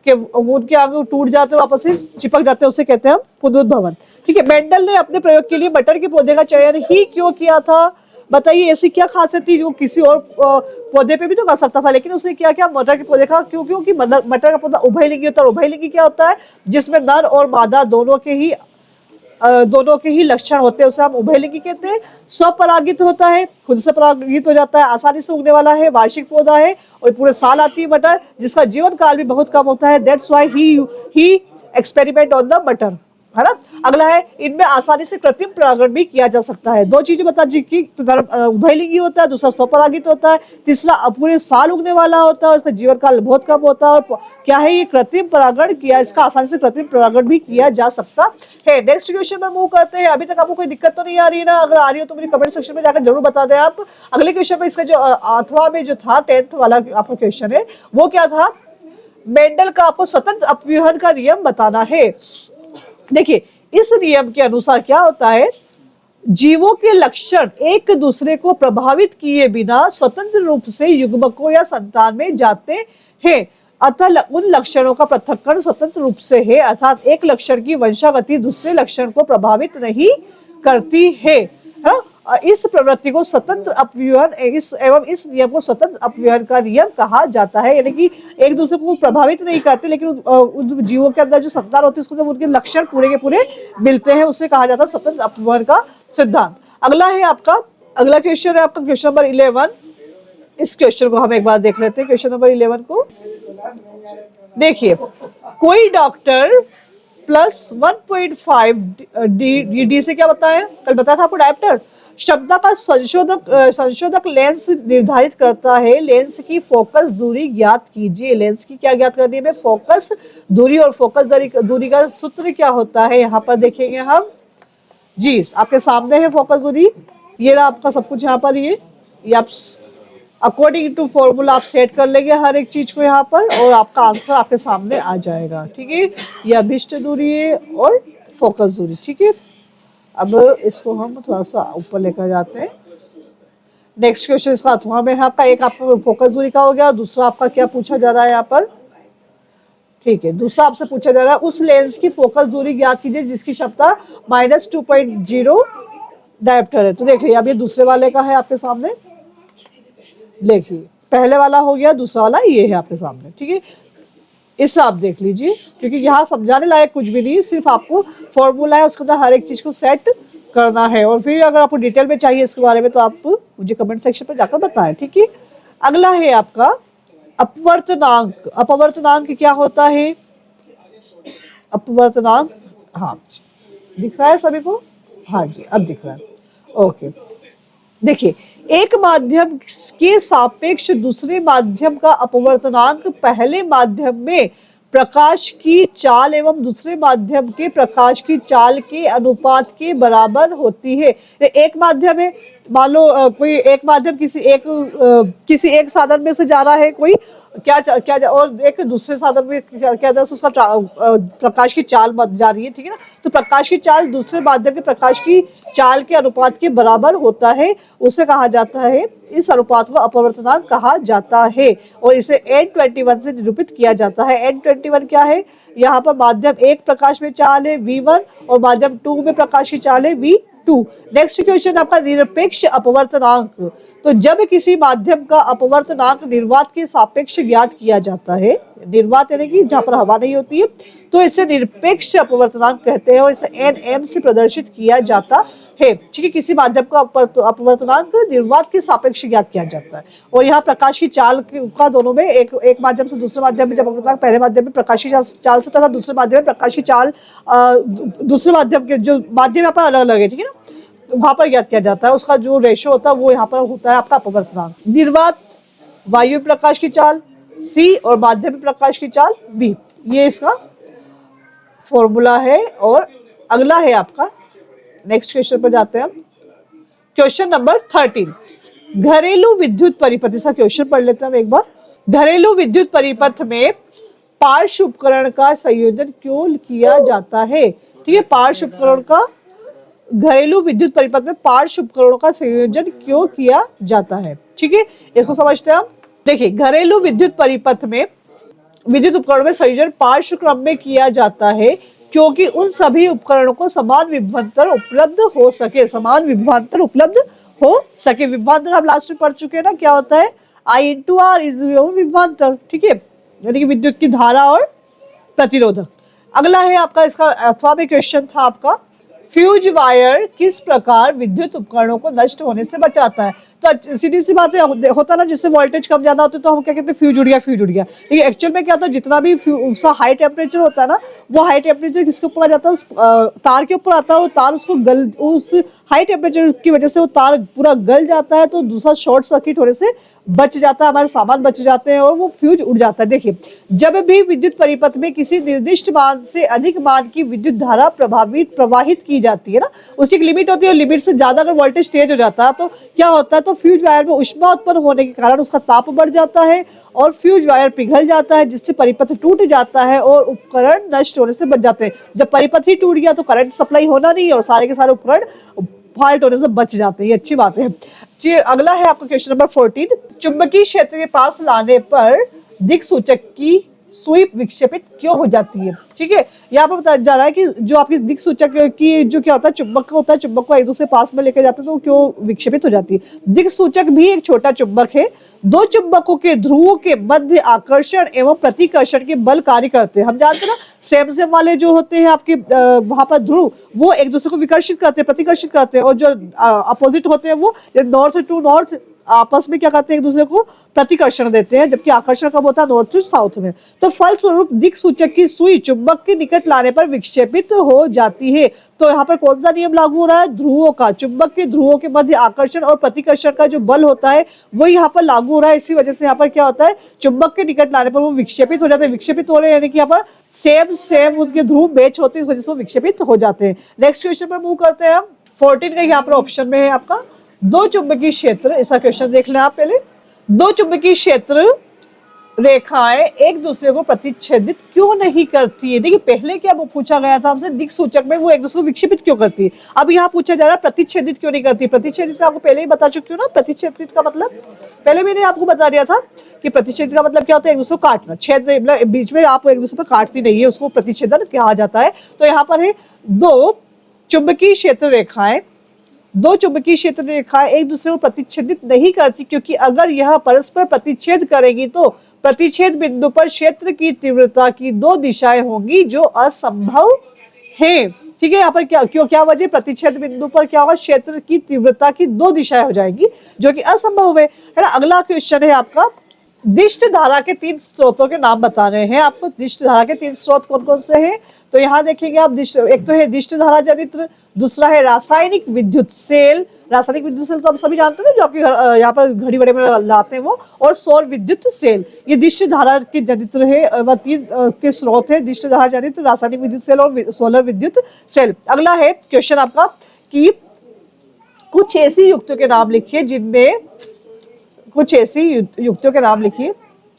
कि उनके अंग टूट जाते हैं वापस से चिपक जाते हैं, उसे कहते हैं हम पुनरुद्भवन। ठीक है। मेंडल ने अपने प्रयोग के लिए मटर के पौधे का चयन ही क्यों किया था? बताइए, ऐसी क्या खासियत थी जो किसी और पौधे पे भी तो कर सकता था, लेकिन उसने क्या किया? मटर के पौधे का। क्यों? क्योंकि मटर का पौधा उभयलिंगी होता है। उभयलिंगी क्या होता है? जिसमें नर और मादा दोनों के ही लक्षण होते हैं, उसे हम उभयलिंगी कहते हैं। स्वपरागित होता है, खुद से परागित हो जाता है, आसानी से उगने वाला है, वार्षिक पौधा है और पूरे साल आती है मटर, जिसका जीवन काल भी बहुत कम होता है। That's why he experiment on the मटर, है ना। अगला है, इनमें आसानी से कृत्रिम परागण भी किया जा सकता है। दो चीजें बता दी कि उभयलिंगी होता है, दूसरा स्वपरागित होता है, तीसरा पूरे साल उगने वाला होता है और इसका जीवन काल बहुत कम होता है। और क्या है? ये कृत्रिम परागण किया, इसका आसानी से कृत्रिम परागण भी किया जा सकता है। नेक्स्ट क्वेश्चन में मूव करते हैं। अभी तक आपको कोई दिक्कत तो नहीं आ रही है ना? अगर आ रही हो तो मुझे कमेंट सेक्शन में जाकर जरूर बता दें आप। अगले क्वेश्चन में, इसका जो 8वां में जो था 10th वाला आपका क्वेश्चन है, वो क्या था? मेंडल का आपको स्वतंत्र अपव्यूहन का नियम बताना है। देखिए, इस नियम के अनुसार क्या होता है? जीवों के लक्षण एक दूसरे को प्रभावित किए बिना स्वतंत्र रूप से युग्मकों या संतान में जाते हैं। अतः उन लक्षणों का पृथक्करण स्वतंत्र रूप से है, अर्थात एक लक्षण की वंशागति दूसरे लक्षण को प्रभावित नहीं करती है। इस प्रवृत्ति को स्वतंत्र अपव्यूहन एवं इस नियम को स्वतंत्र अपव्यूहन का नियम कहा जाता है। यानी कि एक दूसरे को प्रभावित नहीं करते, लेकिन उन जीवों के अंदर जो संतान होती है उसको जब उनके लक्षण पूरे के पूरे मिलते हैं, उसे कहा जाता है स्वतंत्र अपव्यूहन का सिद्धांत। अगला है आपका, अगला क्वेश्चन है आपका क्वेश्चन नंबर 11। इस क्वेश्चन को हम एक बार देख लेते हैं। क्वेश्चन नंबर 11 को देखिए, कोई डॉक्टर प्लस 1.5 डी से क्या बताया? कल बताया था आपको डायप्टर। क्षमता का संशोधक लेंस निर्धारित करता है। लेंस की फोकस दूरी ज्ञात कीजिए। लेंस की क्या ज्ञात करनी है? फोकस दूरी। और फोकस दूरी का सूत्र क्या होता है? यहाँ पर देखेंगे हम जी, आपके सामने है फोकस दूरी। ये रहा आपका सब कुछ यहाँ पर। ये आप अकॉर्डिंग टू फॉर्मूला आप सेट कर लेंगे हर एक चीज को यहाँ पर, और आपका आंसर आपके सामने आ जाएगा। ठीक है, ये अभिष्ट दूरी है और फोकस दूरी। ठीक है, अब इसको हम थोड़ा सा ऊपर लेकर जाते हैं। नेक्स्ट क्वेश्चन इसका 8वां में है आपका। एक आपका फोकस दूरी का हो गया, दूसरा आपका क्या पूछा जा रहा है यहाँ पर? ठीक है, दूसरा आपसे पूछा जा रहा है, उस लेंस की फोकस दूरी ज्ञात कीजिए जिसकी क्षमता -2.0 डायप्टर है। तो देखिए, अब ये दूसरे वाले का है आपके सामने। देखिए, पहले वाला हो गया, दूसरा वाला ये है आपके सामने। ठीक है, इसे आप देख लीजिए, क्योंकि यहाँ समझाने लायक कुछ भी नहीं, सिर्फ आपको फॉर्मूला है, उसके अंदर हर एक चीज को सेट करना है। और फिर अगर आपको डिटेल में चाहिए इसके बारे में तो आप मुझे कमेंट सेक्शन पर जाकर बताएं। ठीक है, अगला है आपका अपवर्तनांक। अपवर्तनांक क्या होता है? अपवर्तनांक, हाँ दिख रहा है सभी को? हाँ जी, अब दिख रहा है। ओके, देखिए, एक माध्यम के सापेक्ष दूसरे माध्यम का अपवर्तनांक पहले माध्यम में प्रकाश की चाल एवं दूसरे माध्यम के प्रकाश की चाल के अनुपात के बराबर होती है। एक माध्यम है, मान लो कोई एक माध्यम किसी एक साधन में से जा रहा है, कोई क्या और एक दूसरे साधन में क्या उसका प्रकाश की चाल जा रही है। ठीक है ना, तो प्रकाश की चाल दूसरे माध्यम के प्रकाश की चाल के अनुपात के बराबर होता है, उसे कहा जाता है, इस अनुपात को अपवर्तनांक कहा जाता है। और इसे N21 से निरूपित किया जाता है। N21 क्या है? यहाँ पर माध्यम 1 प्रकाश में चाल है V1 और माध्यम 2 में प्रकाश की चाल है V2। नेक्स्ट क्वेश्चन आपका निरपेक्ष अपवर्तनांक। तो जब किसी माध्यम का अपवर्तनांक निर्वात के सापेक्ष ज्ञात किया जाता है, निर्वात यानी कि जहां पर हवा नहीं होती है, तो इसे निरपेक्ष अपवर्तनांक कहते हैं और इसे Nm से प्रदर्शित किया जाता है। ठीक है, किसी माध्यम का अपवर्तनांक निर्वात के सापेक्ष ज्ञात किया जाता है। और यहाँ प्रकाश की चाल का दोनों में एक माध्यम से दूसरे माध्यम में जब अपवर्तनांक पहले माध्यम में प्रकाश की चाल से तथा दूसरे माध्यम में प्रकाश की चाल दूसरे माध्यम के जो माध्यम यहाँ पर अलग अलग है, ठीक है ना, वहां पर ज्ञात किया जाता है। उसका जो रेशो होता है वो यहाँ पर होता है आपका अपवर्तनांक। निर्वात वायु में प्रकाश की चाल C और माध्यम में प्रकाश की चाल V, ये इसका फॉर्मूला है। और अगला है आपका, नेक्स्ट क्वेश्चन पर जाते हैं हम। क्वेश्चन नंबर 13, घरेलू विद्युत परिपथ, इसका क्वेश्चन पढ़ लेते हैं हम एक बार। घरेलू विद्युत परिपथ में पार्श्व उपकरण का संयोजन क्यों किया जाता है? ठीक है, पार्श्व उपकरण का, घरेलू विद्युत परिपथ में पार्श्व उपकरणों का संयोजन क्यों किया जाता है? ठीक है, इसको समझते हैं हम। देखिए, घरेलू विद्युत परिपथ में विद्युत उपकरणों में संयोजन पार्श्व क्रम में किया जाता है क्योंकि उन सभी उपकरणों को समान विभवांतर उपलब्ध हो सके, समान विभवांतर उपलब्ध हो सके। विभवांतर हम लास्ट में पढ़ चुके हैं ना, क्या होता है? I इंटू आर इज विभवांतर। ठीक है, यानी कि विद्युत की धारा और प्रतिरोधक। अगला है आपका, इसका अथवा में क्वेश्चन था आपका, फ्यूज वायर किस प्रकार विद्युत उपकरणों को नष्ट होने से बचाता है? तो सीधी सी बात है, होता ना, जिससे वोल्टेज कम ज्यादा होते तो हम क्या कहते हैं, फ्यूज उड़ गया, फ्यूज उड़ गया। लेकिन एक्चुअल में क्या होता है, जितना भी उसका हाई टेम्परेचर होता है ना, वो हाई टेम्परेचर किसके ऊपर आ जाता है? तार के ऊपर आता है। वो तार उसको उस हाई टेम्परेचर की वजह से वो तार पूरा गल जाता है, तो दूसरा शॉर्ट सर्किट होने से बच जाता है, हमारे सामान बच जाते हैं और वो फ्यूज उड़ जाता है। देखिए, जब भी विद्युत परिपथ में किसी निर्दिष्ट मान से अधिक मान की विद्युत धारा प्रवाहित की जाती है ना, उसकी एक लिमिट होती है, लिमिट से ज्यादा अगर वोल्टेज तेज हो जाता है तो क्या होता है, तो फ्यूज वायर में ऊष्मा उत्पन्न होने के कारण उसका ताप बढ़ जाता है और फ्यूज वायर पिघल जाता है, जिससे परिपथ टूट जाता है और उपकरण नष्ट होने से बच जाते हैं। जब परिपथ ही टूट गया तो करंट सप्लाई होना नहीं और सारे के सारे उपकरण फॉल्ट होने से बच जाते हैं। ये अच्छी बात है। अगला है आपका क्वेश्चन नंबर 14, चुंबकीय क्षेत्र के पास लाने पर दिक् सूचक की सुई विक्षेपित क्यों हो जाती है? ठीक है, यहाँ पर बताया जा रहा है कि जो आपकी दिक् सूचक की जो क्या होता है, चुंबक होता है, चुंबक को एक दूसरे पास में लेकर जाते हैं तो क्यों विक्षेपित हो जाती है? दिक् सूचक भी एक छोटा चुंबक है। दो चुंबकों के ध्रुवों के मध्य आकर्षण एवं प्रतिकर्षण के बल कार्य करते हैं। हम जानते हैं ना, सेम वाले जो होते हैं आपके वहां पर ध्रुव, वो एक दूसरे को विकर्षित करते हैं, प्रतिकर्षित करते हैं, और जो अपोजिट होते हैं वो नॉर्थ टू नॉर्थ आपस में क्या करते हैं, एक दूसरे को प्रतिकर्षण देते हैं, जबकि आकर्षण कब होता है? नॉर्थ टू साउथ में। तो फलस्वरूप दिक् सूचक की सुई चुंबक के निकट लाने पर विक्षेपित हो जाती है। तो यहाँ पर कौन सा नियम लागू हो रहा है? ध्रुवों का, चुंबक के ध्रुवों के मध्य आकर्षण और प्रतिकर्षण का जो बल होता है वो यहाँ पर लागू हो रहा है। इसी वजह से यहाँ पर क्या होता है, चुंबक के निकट लाने पर वो विक्षेपित हो जाते हैं। विक्षेपित हो रहे हैं यानी कि यहाँ पर सेम उनके ध्रुव मैच होते हैं, इस वजह से वो विक्षेपित हो जाते हैं। नेक्स्ट क्वेश्चन पर मूव करते हैं हम। 14 का यहाँ पर ऑप्शन में है आपका, दो चुंबकीय क्षेत्र, इसका क्वेश्चन देख लें आप पहले। दो चुंबकीय क्षेत्र रेखाएं एक दूसरे को प्रतिच्छेदित क्यों नहीं करती है? देखिए, पहले क्या पूछा गया था हमसे, दिक् सूचक में वो एक दूसरे को विक्षेपित क्यों करती है। अब यहाँ पूछा जा रहा है प्रतिच्छेदित क्यों नहीं करती। प्रतिच्छेदित का आपको पहले ही बता चुकी हूँ ना, प्रतिच्छेदित का मतलब पहले मैंने आपको बता दिया था कि प्रतिच्छेदित का मतलब क्या होता है, एक दूसरे को काटना, छेद मतलब बीच में आप एक दूसरे पर काटती नहीं है, उसको प्रतिच्छेदन कहा जाता है। तो यहाँ पर है दो चुंबकीय क्षेत्र रेखाएं, दो चुंबकीय क्षेत्र रेखाएं एक दूसरे को प्रतिच्छेदित नहीं करती, क्योंकि अगर यह परस्पर प्रतिच्छेद करेगी तो प्रतिच्छेद बिंदु पर क्षेत्र की तीव्रता की दो दिशाएं होंगी जो असंभव है। ठीक है, यहाँ पर क्या वजह, प्रतिच्छेद बिंदु पर क्या होगा, क्षेत्र की तीव्रता की दो दिशाएं हो जाएगी जो कि असंभव है ना। अगला क्वेश्चन है आपका, दिष्ट धारा के 3 स्रोतों के नाम बताने हैं आपको। दिष्ट धारा के 3 स्रोत कौन कौन से हैं? तो यहाँ देखेंगे आप, एक तो है दिष्ट धारा जनित्र, दूसरा है रासायनिक विद्युत सेल। रासायनिक विद्युत सेल तो आप सभी जानते हैं ना, जो आपके यहाँ पर घड़ी बड़े में लाते हैं वो, और सौर विद्युत सेल। ये दिष्ट धारा के जनित्र है, वह 3 के स्रोत है, दिष्ट धारा जनित्र, रासायनिक विद्युत सेल और सोलर विद्युत सेल। अगला है क्वेश्चन आपका कि कुछ ऐसी युक्तियों के नाम लिखिए जिनमें, कुछ ऐसी युक्तियों के नाम लिखिए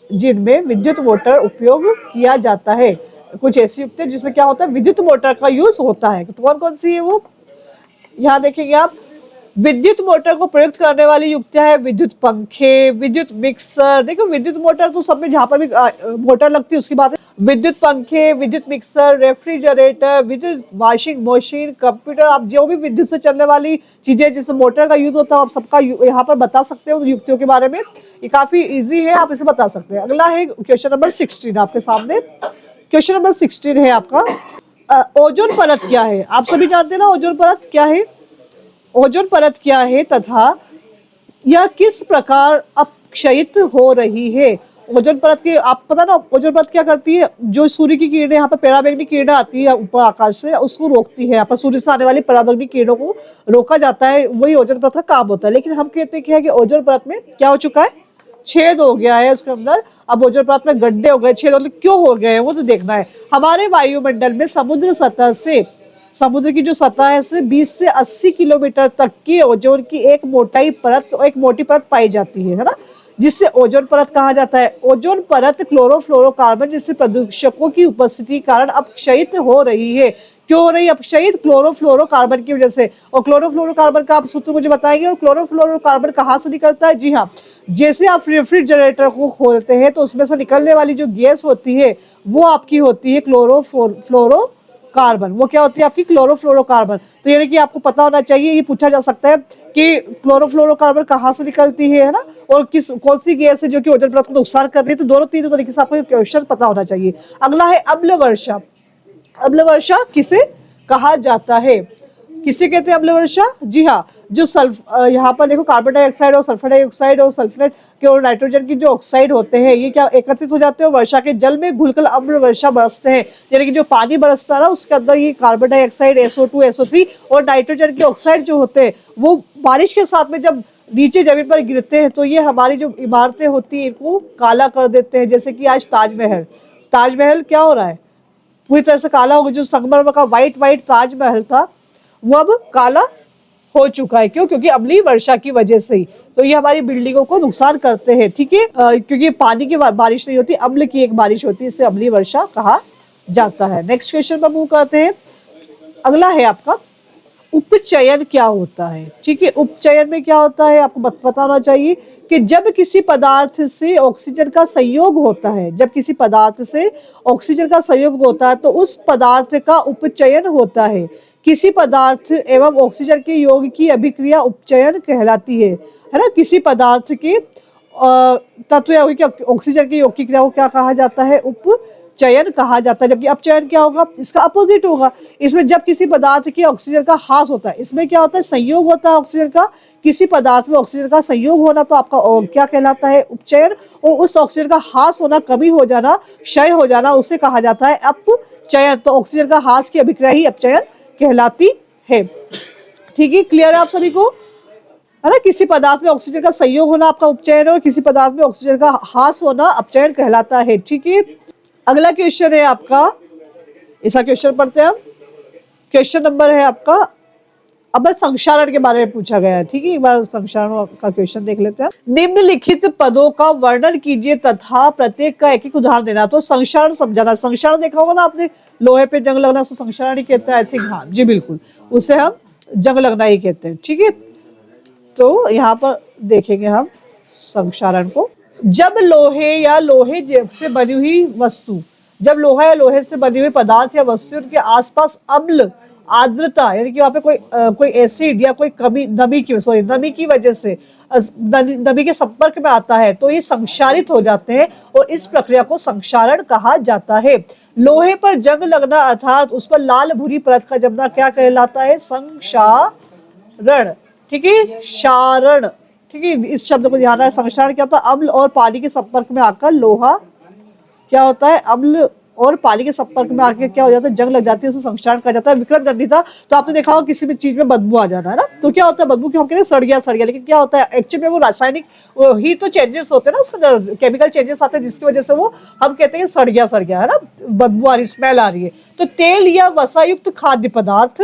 जिनमें विद्युत मोटर उपयोग किया जाता है। कुछ ऐसी युक्तियां जिसमें क्या होता है, विद्युत मोटर का यूज होता है। तो कौन कौन सी है वो, यहाँ देखेंगे आप। विद्युत मोटर को प्रयुक्त करने वाली युक्तियां है विद्युत पंखे, विद्युत मिक्सर। देखो, विद्युत मोटर तो सब में जहां पर भी मोटर लगती है उसकी बात है। विद्युत पंखे, विद्युत मिक्सर, रेफ्रिजरेटर, विद्युत वॉशिंग मशीन, कंप्यूटर, आप जो भी विद्युत से चलने वाली चीजें जिसमें मोटर का यूज होता है, आप सबका यहाँ पर बता सकते हो युक्तियों के बारे में। ये काफी इजी है, आप इसे बता सकते हैं। अगला है क्वेश्चन नंबर 16 आपके सामने। क्वेश्चन नंबर 16 है आपका, ओजोन परत क्या है? आप सभी जानते हैं ना ओजोन परत क्या है। ओजोन परत क्या है तथा यह किस प्रकार अपक्षयित हो रही है? ओजोन परत के आप पता ना, ओजोन परत क्या करती है, जो सूर्य की किरणें यहाँ पर पराबैंगनी किरणें आती है ऊपर आकाश से, उसको रोकती है। यहाँ पर सूर्य से आने वाली पराबैंगनी किरणों को रोका जाता है, वही ओजोन परत का काम होता है। लेकिन हम कहते हैं कि ओजोन परत में क्या हो चुका है, छेद हो गया है उसके अंदर। अब ओजोन परत में गड्ढे हो गए, छेद हो गए, क्यों हो गए वो तो देखना है। हमारे वायुमंडल में समुद्र सतह से समुद्र की जो सतह है से 20 से 80 किलोमीटर तक की ओजोन की एक मोटी परत पाई जाती है ना, जिससे ओजोन परत कहा जाता है। ओजोन परत क्लोरोफ्लोरोकार्बन जैसे प्रदूषकों की उपस्थिति के कारण अपक्षयित हो रही है। क्यों हो रही है अपक्षयित? क्लोरोफ्लोरोकार्बन की वजह से। और क्लोरोफ्लोरोकार्बन का आप सूत्र मुझे बताएंगे। और क्लोरोफ्लोरोकार्बन कहाँ से निकलता है? जी हाँ, जैसे आप रेफ्रिजरेटर को खोलते हैं तो उसमें से निकलने वाली जो गैस होती है वो आपकी होती है क्लोरोफ्लोरोकार्बन। वो क्या होती है? आपकी क्लोरोफ्लोरोकार्बन। तो यानी कि आपको पता होना चाहिए, ये पूछा जा सकता है कि क्लोरोफ्लोरोकार्बन कहाँ से निकलती है ना, और कौन सी गैस है जो कि ओजोन परत को नुकसान कर रही है। तो दोनों तीनों तरीके से आपको क्वेश्चन पता होना चाहिए। अगला है अम्ल वर्षा। अम्ल वर्षा किसे कहा जाता है? किसे कहते हैं अम्ल वर्षा? जी हाँ, जो यहाँ पर देखो कार्बन डाइऑक्साइड और सल्फर डाइऑक्साइड और सल्फेट के और नाइट्रोजन की जो ऑक्साइड होते हैं ये क्या एकत्रित हो जाते हैं और वर्षा के जल में घुलकर अम्ल वर्षा बरसते हैं। यानी कि जो पानी बरसता है ना उसके अंदर ये कार्बन डाइऑक्साइड SO2 SO3 और नाइट्रोजन के ऑक्साइड जो होते हैं वो बारिश के साथ में जब नीचे जमीन पर गिरते हैं तो ये हमारी जो इमारतें होती है इनको काला कर देते हैं। जैसे कि आज ताजमहल क्या हो रहा है? पूरी तरह से काला हो गया। जो संगमरमर का वाइट ताजमहल था वो अब काला हो चुका है। क्यों? क्योंकि अम्लीय वर्षा की वजह से ही। तो ये हमारी बिल्डिंगों को नुकसान करते हैं। ठीक है, क्योंकि पानी की बारिश नहीं होती, अम्ल की एक बारिश होती है, इसे अम्लीय वर्षा कहा जाता है। नेक्स्ट क्वेश्चन पर मूव करते हैं। अगला है आपका उपचयन क्या होता है? ठीक है, उपचयन में क्या होता है आपको पता होना चाहिए कि जब किसी पदार्थ से ऑक्सीजन का संयोग होता है, जब किसी पदार्थ से ऑक्सीजन का संयोग होता है तो उस पदार्थ का उपचयन होता है। किसी पदार्थ एवं ऑक्सीजन के योग की अभिक्रिया उपचयन कहलाती है ना। किसी पदार्थ के तत्व या ऑक्सीजन के योग की क्रिया को क्या कहा जाता है? उपचयन कहा जाता है। जबकि अपचयन क्या होगा? इसका अपोजिट होगा। इसमें जब किसी पदार्थ के ऑक्सीजन का ह्रास होता है, इसमें क्या होता है? संयोग होता है ऑक्सीजन का। किसी पदार्थ में ऑक्सीजन का संयोग होना तो आपका क्या कहलाता है? उपचयन। और उस ऑक्सीजन का ह्रास होना, कमी हो जाना, क्षय हो जाना, उसे कहा जाता है अपचयन। तो ऑक्सीजन का ह्रास की अभिक्रिया ही अपचयन कहलाती है। ठीक है, क्लियर है आप सभी को? है ना, किसी पदार्थ में ऑक्सीजन का संयोग होना आपका उपचयन और किसी पदार्थ में ऑक्सीजन का ह्रास होना अपचयन कहलाता है। ठीक है, अगला क्वेश्चन है आपका, इसका क्वेश्चन पढ़ते हैं हम। क्वेश्चन नंबर है आपका, अब संक्षारण के बारे में पूछा गया है। ठीक है, एक बार संक्षारण का क्वेश्चन देख लेते हैं। निम्नलिखित पदों का वर्णन कीजिए तथा प्रत्येक का एक उदाहरण देना। तो संक्षारण समझाना, संक्षारण देखा होगा ना आपने, लोहे पे जंग लगना उसको संक्षारण ही कहते हैं। आई थिंक हाँ जी बिल्कुल, उसे हम जंग लगना ही कहते हैं। ठीक है, तो यहाँ पर देखेंगे हम संक्षारण को। जब लोहे या लोहे से बनी हुई वस्तु, जब लोहा या लोहे से बनी हुई पदार्थ या वस्तु उनके आसपास अम्ल आर्द्रता यानी कि वहां पे कोई एसिड या कोई नमी की वजह से नमी के संपर्क में आता है तो ये संक्षारित हो जाते हैं और इस प्रक्रिया को संक्षारण कहा जाता है। लोहे पर जंग लगना अर्थात उस पर लाल भूरी परत का जमना क्या कहलाता है? संक्षारण। ठीक है, क्षारण। ठीक है, इस शब्द को ध्यान रखना। संक्षारण क्या होता है? अम्ल और पानी के संपर्क में आकर लोहा क्या होता है? अम्ल और पानी के संपर्क में आके क्या हो जाता है? जंग लग जाती है, उसे संक्षारण कहा जाता है। विकृत गंधिता, तो आपने देखा होगा किसी भी चीज में बदबू आ जाना है ना, तो क्या होता है? बदबू क्यों हम कहते हैं? सड़ गया। लेकिन क्या होता है एक्चुअली में? वो रासायनिक ही तो चेंजेस होते हैं ना, उसके अंदर केमिकल चेंजेस आते हैं जिसकी वजह से वो हम कहते हैं सड़ गया है ना, बदबू आ रही, स्मेल आ रही है। तो तेल या वसायुक्त खाद्य पदार्थ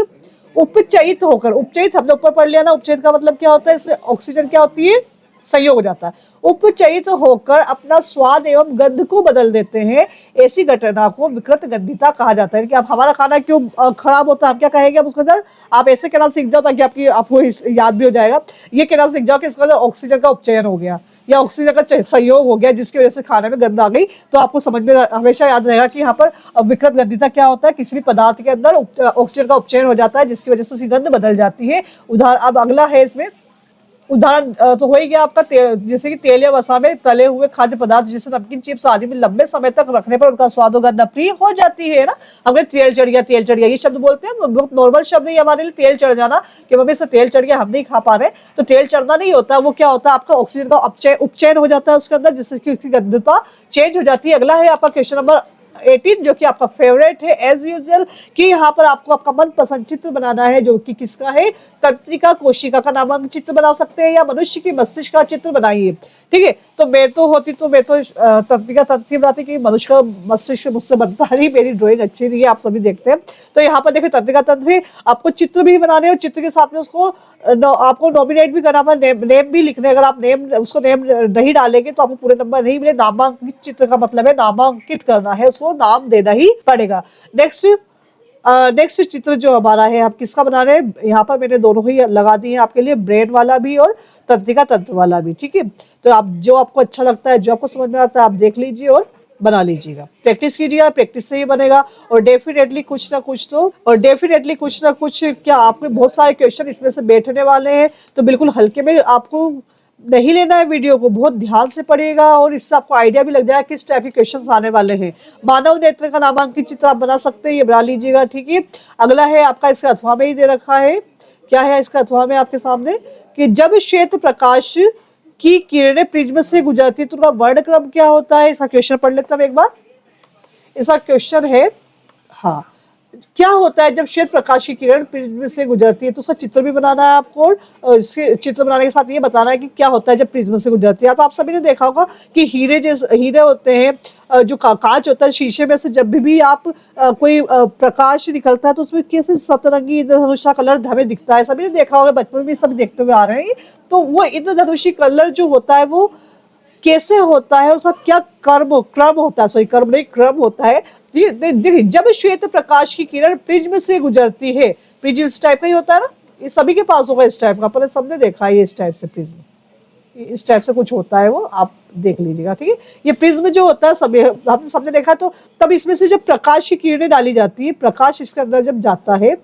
उपचयित होकर, उपचयित हमने ऊपर पढ़ लिया ना, उपचयित का मतलब क्या होता है? इसमें ऑक्सीजन क्या होती है? संयोग हो जाता है। उपचयित होकर अपना स्वाद एवं गंध को बदल देते हैं, ऐसी घटना को विकृत गंधिता कहा जाता है। कि आप हमारा खाना क्यों खराब होता है, आप क्या कहेंगे? आप उसके अंदर आप ऐसे कहना सीख जाओ ताकि आपको याद भी हो जाएगा। ये कहना सीख जाओ कि इसके अंदर ऑक्सीजन का उपचयन हो गया या ऑक्सीजन का संयोग हो गया जिसकी वजह से खाने में गंध आ गई। तो आपको समझ में हमेशा याद रहेगा कि यहाँ पर विकृत गंधिता क्या होता है? किसी भी पदार्थ के अंदर ऑक्सीजन का उपचयन हो जाता है जिसकी वजह से उसकी गंध बदल जाती है। उदाहरण अब अगला है, इसमें उदाहरण तो हो ही गया आपका जैसे कि तेल या वसा में तले हुए खाद्य पदार्थ जैसे नमकीन, चिप्स आदि में लंबे समय तक रखने पर उनका स्वाद और गंध अप्रिय हो जाती है ना। हमने तेल चढ़ गया ये शब्द बोलते हैं, बहुत नॉर्मल शब्द है हमारे लिए। तेल चढ़ जाना कि मम्मी से तेल चढ़ गया, हम नहीं खा पा रहे, तो तेल चढ़ना नहीं होता, वो क्या होता है? आपका ऑक्सीजन का उपचयन हो जाता है उसके अंदर, जिससे कि उसकी गंधता चेंज हो जाती है। अगला है आपका क्वेश्चन नंबर 18 जो कि आपका फेवरेट है एज यूजुअल, कि यहाँ पर आपको आपका मनपसंद चित्र बनाना है, जो कि किसका है, तंत्रिका कोशिका का नामक चित्र बना सकते हैं या मनुष्य की मस्तिष्क का चित्र बनाइए। ठीक है, तो मैं तो तंत्रिका तंत्री बनाती कि मनुष्य का मस्तिष्क मुझसे बनता नहीं, मेरी ड्राइंग अच्छी नहीं है, आप सभी देखते हैं। तो यहाँ पर देखिए तंत्रिका तंत्री, आपको चित्र भी बनाने और चित्र के साथ में उसको आपको नॉमिनेट भी करना, नेम भी लिखने। अगर आप उसको नेम नहीं डालेंगे तो आपको पूरे नंबर नहीं मिले। नामांकित चित्र का मतलब है नामांकित करना है, उसको नाम देना ही पड़ेगा। नेक्स्ट चित्र जो हमारा है, आप किसका बना रहे हैं, यहाँ पर मैंने दोनों ही लगा दिए हैं आपके लिए, ब्रेन वाला भी और तंत्रिका तंत्र वाला भी। ठीक है, तो आप जो आपको अच्छा लगता है, जो आपको समझ में आता है, आप देख लीजिए और बना लीजिएगा। प्रैक्टिस कीजिएगा, प्रैक्टिस से ही बनेगा। और डेफिनेटली कुछ ना कुछ क्या आपके बहुत सारे क्वेश्चन इसमें से बैठने वाले हैं, तो बिल्कुल हल्के में आपको नहीं लेना है, वीडियो को बहुत ध्यान से पढ़िएगा और इससे आपको आइडिया भी लग जाएगा किस टाइप के क्वेश्चंस आने वाले हैं। मानव नेत्र का नामांकित चित्र आप बना सकते हैं, ये बना लीजिएगा। ठीक है, अगला है आपका, इसका अथवा में ही दे रखा है, क्या है इसका अथवा में आपके सामने, कि जब श्वेत प्रकाश की किरणें प्रिज्म से गुजरती है तो उनका वर्णक्रम क्या होता है। इसका क्वेश्चन पढ़ लेता हूं एक बार। इसका क्वेश्चन है, हाँ, क्या होता है जब श्वेत प्रकाश की किरण प्रिज्म से गुजरती है, तो उसका चित्र भी बनाना है आपको और इसके चित्र बनाने के साथ ये बताना है कि क्या होता है जब प्रिज्म से गुजरती है। तो आप सभी ने देखा होगा कि हीरे होते हैं, जो कांच होता है शीशे में से, जब भी आप कोई प्रकाश निकलता है तो उसमें कैसे सतरंगी इंद्रधनुषी कलर हमें दिखता है। सभी ने देखा होगा, बचपन में भी सब देखते हुए आ रहे हैं। तो वो इंद्रधनुषी कलर जो होता है वो कैसे होता है, उसका क्या क्रम होता है, क्रम होता है। देखिए, जब श्वेत प्रकाश की किरण प्रिज्म से गुजरती है, प्रिज्म इस टाइप का ही होता है ना, ये सभी के पास होगा इस टाइप का, पर सबने देखा है ये इस टाइप से प्रिज्म, इस टाइप से कुछ होता है, वो आप देख लीजिएगा। ठीक है, ये प्रिज्म जो होता है सभी हमने सबने देखा। तो तब इसमें से जब प्रकाश की किरणें डाली जाती है, प्रकाश इसके अंदर जब जाता है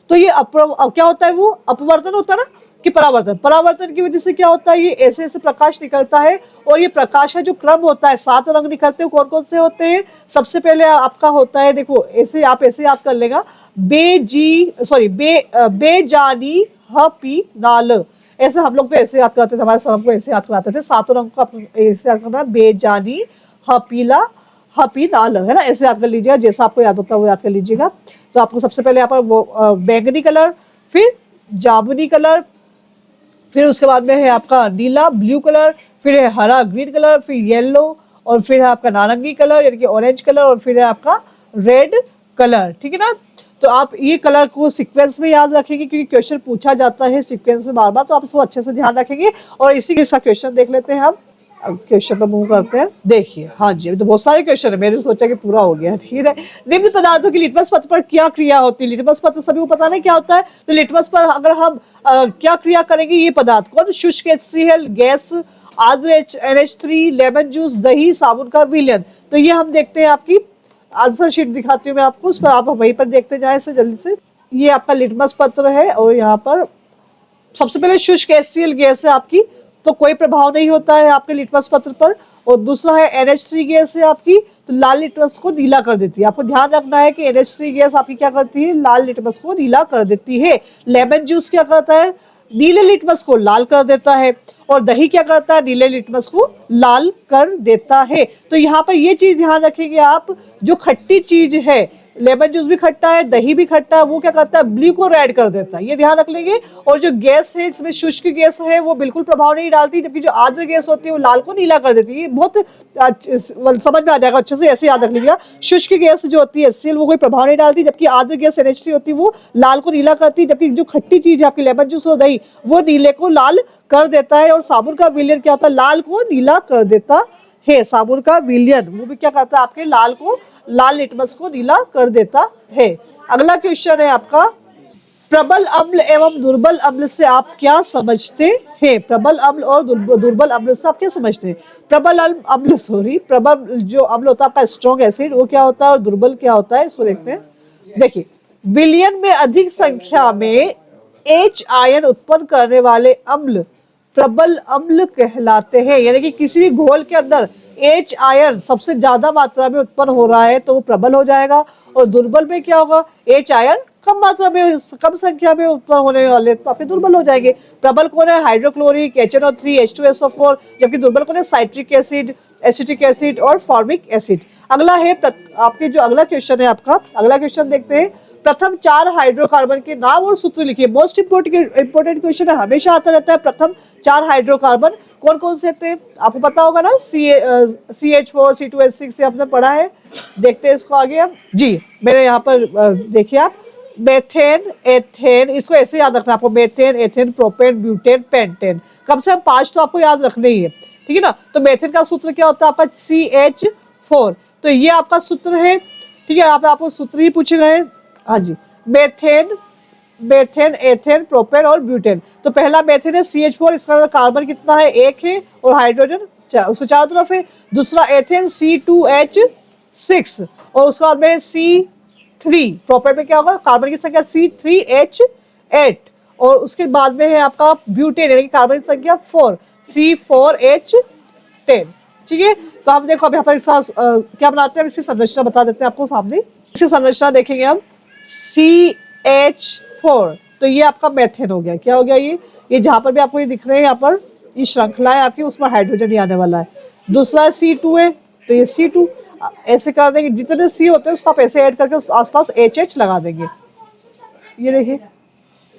तो ये क्या होता है, वो अपवर्तन होता है ना, कि परावर्तन की वजह से क्या होता है, ये ऐसे ऐसे प्रकाश निकलता है। और ये प्रकाश का जो क्रम होता है, 7 रंग निकलते हैं, कौन कौन से होते हैं। सबसे पहले आपका होता है, देखो ऐसे आप ऐसे याद कर लेगा, बेजानी ह पी नाल, ऐसे हम लोग तो ऐसे याद करते थे, हमारे सर हमको ऐसे याद कराते थे, 7 रंग को ऐसे याद करना, बेजानी ह पीला ह पी नाल, है ना, ऐसे याद कर लीजिएगा, जैसा आपको याद होता है वो याद कर लीजिएगा। तो आपको सबसे पहले यहाँ पर वो बैंगनी कलर, फिर जामुनी कलर, फिर उसके बाद में है आपका नीला ब्लू कलर, फिर है हरा ग्रीन कलर, फिर येलो, और फिर है आपका नारंगी कलर यानी कि ऑरेंज कलर, और फिर है आपका रेड कलर। ठीक है ना, तो आप ये कलर को सीक्वेंस में याद रखेंगे क्योंकि क्वेश्चन पूछा जाता है सीक्वेंस में बार बार, तो आप इसको अच्छे से ध्यान रखेंगे। और इसी के साथ क्वेश्चन देख लेते हैं हम। क्वेश्चन पर मूव करते हैं। देखिए, हाँ जी, अभी तो बहुत सारे क्वेश्चन है, मैंने सोचा कि पूरा हो गया। ठीक है, निम्न पदार्थों की लिटमस पत्र पर क्या क्रिया होती है। लिटमस पत्र सभी को पता नहीं क्या होता है, तो लिटमस पर अगर हम क्या क्रिया करेंगे, ये पदार्थ कौन, शुष्क HCl, गैस, आर्द्र NH3, लेमन जूस, दही, साबुन का विलयन। तो ये हम देखते हैं, आपकी आंसर शीट दिखाती हूँ मैं आपको, उस पर आप वहीं पर देखते जाए से जल्दी से। ये आपका लिटमस पत्र है और यहाँ पर सबसे पहले शुष्क HCl गैस है आपकी, तो कोई प्रभाव नहीं होता है आपके लिटमस पत्र पर। और दूसरा है NH3 गैस है आपकी, तो लाल लिटमस को नीला कर देती है। आपको ध्यान रखना है कि NH3 गैस आपकी क्या करती है, लाल लिटमस को नीला कर देती है। लेमन जूस क्या करता है, नीले लिटमस को लाल कर देता है। और दही क्या करता है, नीले लिटमस को लाल कर देता है। तो यहाँ पर ये चीज ध्यान रखेंगे आप, जो खट्टी चीज है, लेमन जूस भी खट्टा है, दही भी खट्टा है, वो क्या करता है, ब्लू को रेड कर देता है, ये ध्यान रख लेंगे। और जो गैस है, इसमें शुष्क गैस है, वो बिल्कुल प्रभाव नहीं डालती, जबकि जो आर्द्र गैस होती है वो लाल को नीला कर देती है। बहुत समझ में आ जाएगा, अच्छे से ऐसे याद रख लीजिएगा। शुष्क गैस जो होती है HCl, वो कोई प्रभाव नहीं डालती, जबकि आर्द्र गैस NH3 होती है वो लाल को नीला करती है। जबकि जो खट्टी चीज है आपकी लेमन जूस और दही, वो नीले को लाल कर देता है। और साबुन का विलयन क्या होता है, लाल को नीला कर देता है। साबुन का विलयन वो भी क्या करता है, आपके लाल लिटमस को नीला कर देता है। अगला क्वेश्चन है आपका, प्रबल अम्ल एवं दुर्बल अम्ल से आप क्या समझते हैं। प्रबल अम्ल और दुर्बल अम्ल से आप क्या समझते हैं। प्रबल जो अम्ल होता है आपका स्ट्रॉन्ग एसिड, वो क्या होता है, और दुर्बल क्या होता है, इसको देखते हैं। देखिए, विलयन में अधिक संख्या में H आयन उत्पन्न करने वाले अम्ल प्रबल अम्ल कहलाते हैं। यानी कि किसी भी घोल के अंदर H आयन सबसे ज्यादा मात्रा में उत्पन्न हो रहा है तो वो प्रबल हो जाएगा। और दुर्बल में क्या होगा, H आयन कम मात्रा में, कम संख्या में उत्पन्न होने वाले, तो आपके दुर्बल हो जाएंगे। प्रबल कौन है? हाइड्रोक्लोरिक, HNO3, H2SO4, जबकि दुर्बल कौन है? साइट्रिक एसिड, एसिटिक एसिड और फॉर्मिक एसिड। अगला है आपके जो अगला क्वेश्चन है आपका, अगला क्वेश्चन देखते हैं। प्रथम 4 हाइड्रोकार्बन के नाम और सूत्र लिखिए। मोस्ट इंपोर्टेंट क्वेश्चन है, हमेशा आता रहता है। प्रथम 4 हाइड्रोकार्बन कौन कौन से थे? आपको पता होगा ना, CH4, C2H6 से आपने पढ़ा है। देखते हैं इसको आगे हम जी। मेरे यहाँ पर देखिए आप, मेथेन, एथेन, इसको ऐसे याद रखना आपको, methane, ethane, propane, butane, pentane. कम से कम 5 तो आपको याद रखने ही है, ठीक है ना। तो मेथेन का सूत्र क्या होता है आपका? CH4। तो ये आपका सूत्र है, ठीक है। यहाँ पे आपको सूत्र ही पूछे गए। हाँ जी, मेथेन, एथेन, प्रोपेन और ब्यूटेन। तो पहला मेथेन है CH4, इसका कार्बन कितना है? 1 है और हाइड्रोजन उसके चारों तरफ है। दूसरा एथेन C2H6 और उसके बाद में C3। प्रोपेन में क्या होगा? कार्बन की संख्या C3H8 और उसके बाद में है आपका ब्यूटेन यानी कि कार्बन की संख्या 4, C4H10, ठीक है। तो हम देखो अब यहाँ पर इसका क्या बनाते हैं, इसकी संरचना बता देते हैं आपको सामने। इसकी संरचना देखेंगे हम, CH4, तो ये आपका मेथेन हो गया। क्या हो गया? ये जहां पर भी आपको ये दिख रहे हैं, यहाँ पर ये श्रृंखला है आपकी, उसमें हाइड्रोजन ही आने वाला है। दूसरा C2 है, तो ये C2 ऐसे कर देंगे, जितने C होते हैं उसको आप ऐसे ऐड करके उस आसपास HH लगा देंगे। ये देखिए,